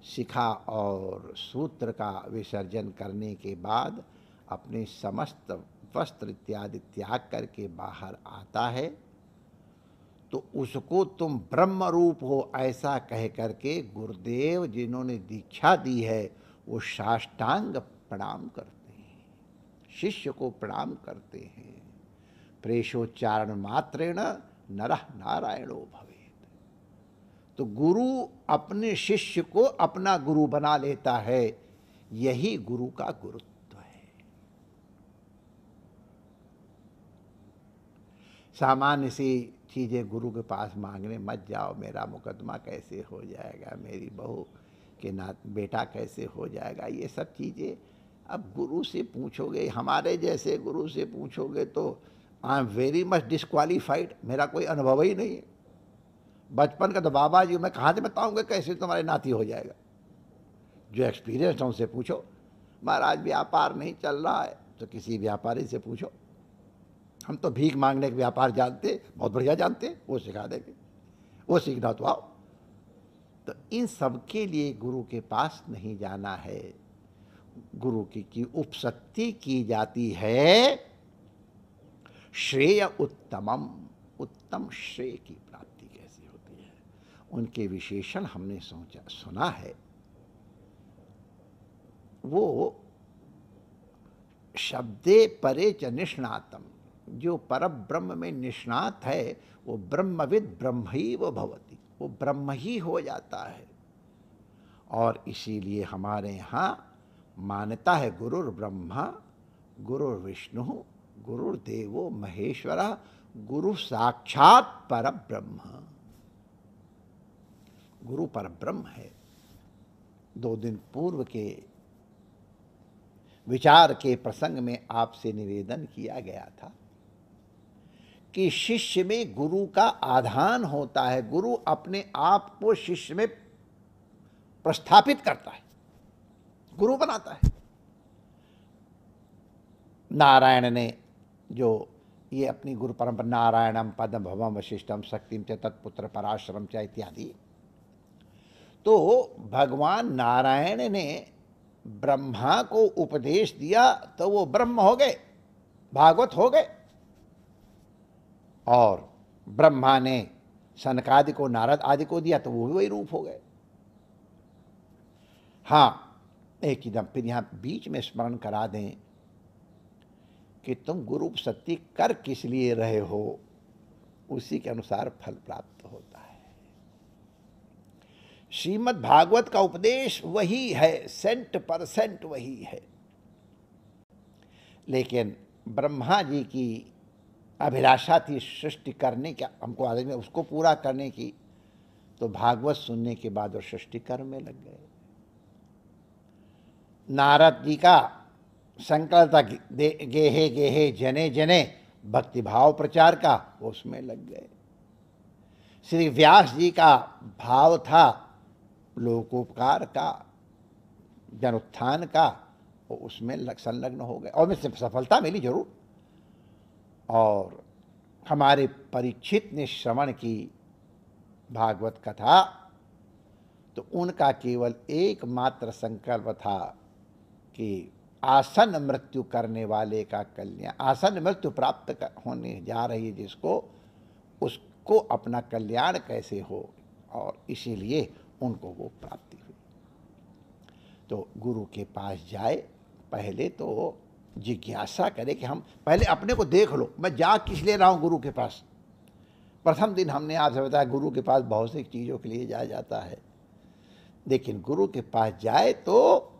शिखा और सूत्र का विसर्जन करने के बाद अपने समस्त वस्त्र इत्यादि त्याग करके बाहर आता है, तो उसको तुम ब्रह्म रूप हो ऐसा कह करके गुरुदेव जिन्होंने दीक्षा दी है वो साष्टांग प्रणाम करते हैं, शिष्य को प्रणाम करते हैं। प्रेषोच्चारण मात्रेण नरः नारायणो भवेत्। तो गुरु अपने शिष्य को अपना गुरु बना लेता है, यही गुरु का गुरुत्व है। सामान्य सी चीजें गुरु के पास मांगने मत जाओ, मेरा मुकदमा कैसे हो जाएगा, मेरी बहू के बेटा कैसे हो जाएगा, ये सब चीजें अब गुरु से पूछोगे, हमारे जैसे गुरु से पूछोगे तो I am very much disqualified, मेरा कोई अनुभव ही नहीं है। बचपन का तो बाबा जी मैं कहाँ से बताऊंगा कैसे तुम्हारे नाती हो जाएगा। जो एक्सपीरियंस है उनसे पूछो। महाराज व्यापार नहीं चल रहा है तो किसी व्यापारी से पूछो। हम तो भीख मांगने के व्यापार जानते, बहुत बढ़िया जानते, वो सिखा देंगे, वो सीखना तो आओ। तो इन सब के लिए गुरु के पास नहीं जाना है। गुरु की उपसत्ति की जाती है, श्रेय उत्तमम, उत्तम श्रेय की प्राप्ति कैसे होती है, उनके विशेषण हमने सुना है। वो शब्दे परे च निष्णातम, जो पर ब्रह्म में निष्णात है वो ब्रह्मविद ब्रह्मैव भवति, वो ब्रह्म ही हो जाता है। और इसीलिए हमारे यहाँ मान्यता है गुरुर् ब्रह्मा गुरुर्विष्णु गुरुर्देवो महेश्वर, गुरु साक्षात पर ब्रह्म। गुरु पर ब्रह्म है। 2 दिन पूर्व के विचार के प्रसंग में आपसे निवेदन किया गया था कि शिष्य में गुरु का आधान होता है, गुरु अपने आप को शिष्य में प्रस्थापित करता है, गुरु बनाता है। नारायण ने जो ये अपनी गुरु परंपरा, नारायणम पदम भवम वशिष्ठम शक्तिम च तत्पुत्र पराशरम च इत्यादि, तो भगवान नारायण ने ब्रह्मा को उपदेश दिया तो वो ब्रह्म हो गए, भागवत हो गए। और ब्रह्मा ने सनकादि को, नारद आदि को दिया तो वो भी वही रूप हो गए। हाँ, एक ही दम फिर यहाँ बीच में स्मरण करा दें कि तुम गुरु सत्य कर किस लिए रहे हो, उसी के अनुसार फल प्राप्त होता है। श्रीमद् भागवत का उपदेश वही है, 100% वही है। लेकिन ब्रह्मा जी की अभिलाषा थी सृष्टि करने का, हमको आदमी में उसको पूरा करने की, तो भागवत सुनने के बाद वो सृष्टि कर्म में लग गए। नारद जी का संकल्प था गेहे गेहे जने जने भक्ति भाव प्रचार का, वो उसमें लग गए। श्री व्यास जी का भाव था लोकोपकार का, जनोत्थान का, वो उसमें संलग्न हो गए और उसमें सफलता मिली जरूर। और हमारे परीक्षित ने श्रवण की भागवत कथा, तो उनका केवल एकमात्र संकल्प था कि आसन मृत्यु करने वाले का कल्याण, आसन मृत्यु प्राप्त होने जा रही है जिसको, उसको अपना कल्याण कैसे हो, और इसीलिए उनको वो प्राप्ति हुई। तो गुरु के पास जाए, पहले तो जिज्ञासा करे कि हम पहले अपने को देख लो, मैं जा किस लिए रहा हूँ गुरु के पास। प्रथम दिन हमने आपसे बताया गुरु के पास बहुत सी चीज़ों के लिए जाया जाता है, लेकिन गुरु के पास जाए तो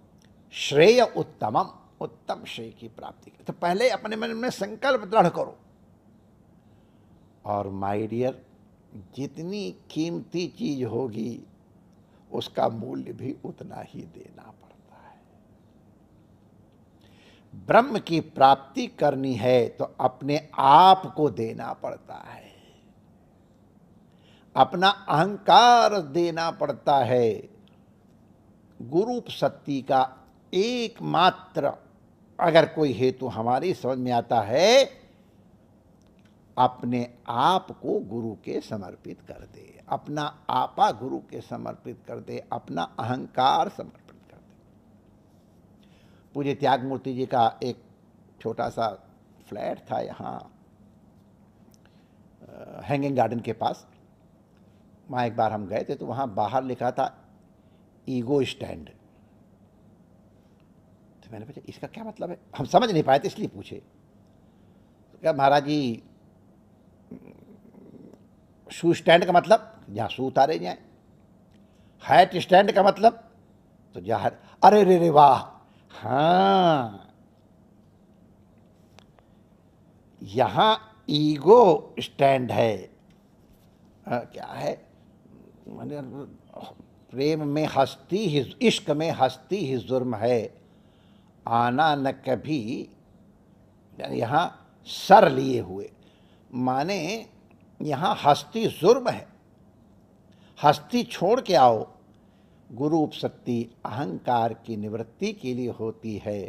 श्रेय उत्तमम, उत्तम श्रेय की प्राप्ति करे। तो पहले अपने मन में संकल्प दृढ़ करो। और माय डियर, जितनी कीमती चीज होगी उसका मूल्य भी उतना ही देना पड़ता है। ब्रह्म की प्राप्ति करनी है तो अपने आप को देना पड़ता है, अपना अहंकार देना पड़ता है। गुरु सत्य का एकमात्र अगर कोई हेतु हमारी समझ में आता है, अपने आप को गुरु के समर्पित कर दे, अपना आपा गुरु के समर्पित कर दे, अपना अहंकार समर्पित कर दे। पूज्य त्यागमूर्ति जी का एक छोटा सा फ्लैट था यहाँ हैंगिंग गार्डन के पास। वहाँ एक बार हम गए थे तो वहाँ बाहर लिखा था ईगो स्टैंड। तो मैंने पूछा इसका क्या मतलब है, हम समझ नहीं पाए थे इसलिए पूछे। तो क्या महाराज जी, शू स्टैंड का मतलब जहाँ शू उतारे जाए, हैट स्टैंड का मतलब तो जहाँ, अरे रे रे वाह, हाँ, यहाँ ईगो स्टैंड है। क्या है, प्रेम में हस्ती ही, इश्क में हस्ती ही जुर्म है, आना न कभी, यहाँ सर लिए हुए, माने यहाँ हस्ती जुर्म है, हस्ती छोड़ के आओ। गुरु उपसत्ति अहंकार की निवृत्ति के लिए होती है,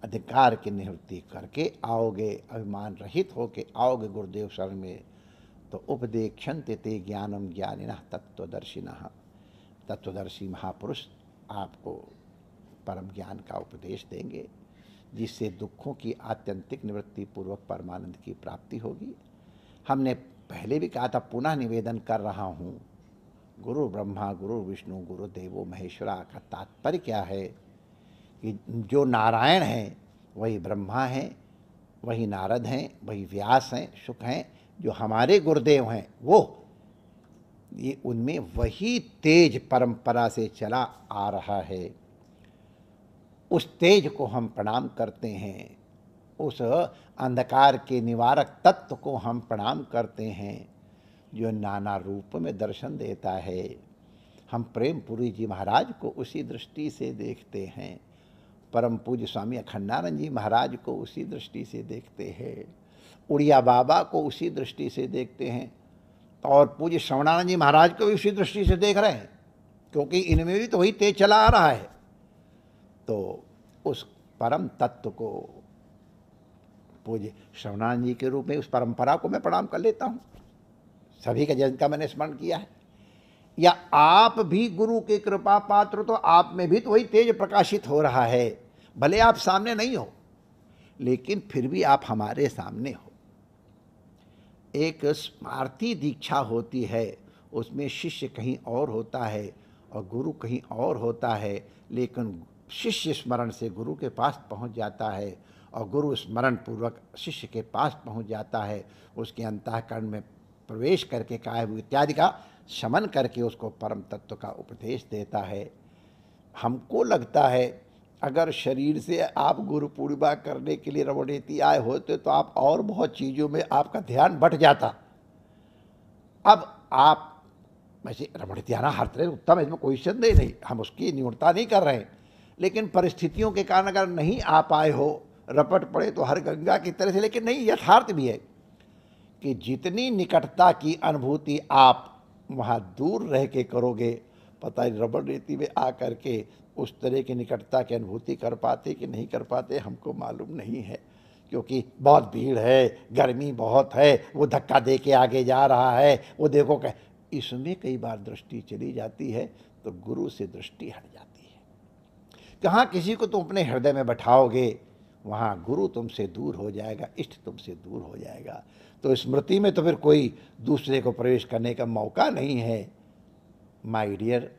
अधिकार की निवृत्ति करके आओगे, अभिमान रहित होके आओगे गुरुदेव शरण में, तो उपदेक्षन्ते ते ज्ञानम ज्ञानिनः तत्वदर्शिनः, तत्वदर्शी महापुरुष आपको परम ज्ञान का उपदेश देंगे, जिससे दुखों की आत्यंतिक निवृत्ति पूर्वक परमानंद की प्राप्ति होगी। हमने पहले भी कहा था, पुनः निवेदन कर रहा हूँ, गुरु ब्रह्मा गुरु विष्णु गुरु देवो महेश्वरा का तात्पर्य क्या है कि जो नारायण हैं वही ब्रह्मा हैं, वही नारद हैं, वही व्यास हैं, शुक हैं, जो हमारे गुरुदेव हैं वो, ये उनमें वही तेज परंपरा से चला आ रहा है। उस तेज को हम प्रणाम करते हैं, उस अंधकार के निवारक तत्व को हम प्रणाम करते हैं, जो नाना रूप में दर्शन देता है। हम प्रेमपुरी जी महाराज को उसी दृष्टि से देखते हैं, परम पूज्य स्वामी अखंडानंद जी महाराज को उसी दृष्टि से देखते हैं। उड़िया बाबा को उसी दृष्टि से देखते हैं और पूज्य श्रवणानंद जी महाराज को भी उसी दृष्टि से देख रहे हैं, क्योंकि इनमें भी तो वही तेज चला आ रहा है। तो उस परम तत्व को पूज्य श्रवणानंद जी के रूप में उस परंपरा को मैं प्रणाम कर लेता हूँ। सभी का जिनका मैंने स्मरण किया है, या आप भी गुरु के कृपा पात्र, तो आप में भी तो वही तेज प्रकाशित हो रहा है। भले आप सामने नहीं हो, लेकिन फिर भी आप हमारे सामने हो। एक स्मार्ती दीक्षा होती है, उसमें शिष्य कहीं और होता है और गुरु कहीं और होता है, लेकिन शिष्य स्मरण से गुरु के पास पहुंच जाता है और गुरु स्मरण पूर्वक शिष्य के पास पहुंच जाता है। उसके अंतःकरण में प्रवेश करके काय इत्यादि का शमन करके उसको परम तत्व का उपदेश देता है। हमको लगता है अगर शरीर से आप गुरु पूर्णिमा करने के लिए रमणीति आए होते तो आप और बहुत चीज़ों में आपका ध्यान बट जाता। अब आप वैसे रमणीति आना हर तरह उत्तम है, इसमें कोई संदेह नहीं, हम उसकी न्यूनता नहीं कर रहे हैं, लेकिन परिस्थितियों के कारण अगर नहीं आ पाए हो, रपट पड़े तो हर गंगा की तरह से। लेकिन नहीं, यथार्थ भी है कि जितनी निकटता की अनुभूति आप वहाँ दूर रह के करोगे, पता नहीं रमणीति में आ करके उस तरह की निकटता की अनुभूति कर पाते कि नहीं कर पाते हमको मालूम नहीं है, क्योंकि बहुत भीड़ है, गर्मी बहुत है, वो धक्का दे के आगे जा रहा है, वो देखो क्या, इसमें कई बार दृष्टि चली जाती है तो गुरु से दृष्टि हट जाती है। कहाँ किसी को तुम अपने हृदय में बैठाओगे, वहाँ गुरु तुमसे दूर हो जाएगा, इष्ट तुमसे दूर हो जाएगा। तो स्मृति में तो फिर कोई दूसरे को प्रवेश करने का मौका नहीं है। माय डियर,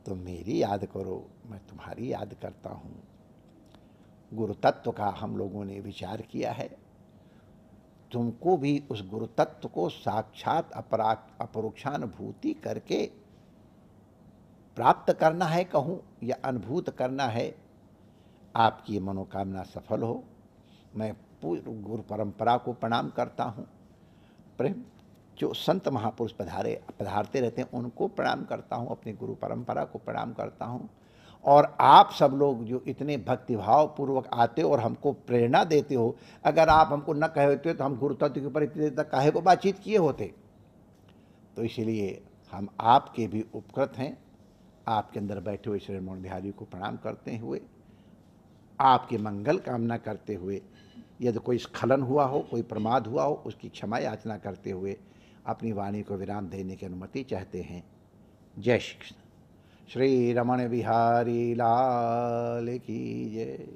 तुम मेरी याद करो, मैं तुम्हारी याद करता हूँ। गुरु तत्व का हम लोगों ने विचार किया है, तुमको भी उस गुरु तत्व को साक्षात अपरोक्षानुभूति करके प्राप्त करना है कहूँ या अनुभूत करना है। आपकी मनोकामना सफल हो। मैं पूर्ण गुरु परंपरा को प्रणाम करता हूँ। प्रेम जो संत महापुरुष पधारते रहते हैं उनको प्रणाम करता हूँ, अपनी गुरु परंपरा को प्रणाम करता हूँ। और आप सब लोग जो इतने भक्तिभाव पूर्वक आते हो और हमको प्रेरणा देते हो, अगर आप हमको न कहे होते तो हम गुरु तत्व के ऊपर इतनी देर तक काहे को बातचीत किए होते। तो इसलिए हम आपके भी उपकृत हैं। आपके अंदर बैठे हुए श्री रमण बिहारी को प्रणाम करते हुए, आपके मंगल कामना करते हुए, यदि कोई स्खलन हुआ हो, कोई प्रमाद हुआ हो, उसकी क्षमा याचना करते हुए अपनी वाणी को विराम देने की अनुमति चाहते हैं। जय श्री कृष्ण। श्री रमण बिहारी लाल की जय।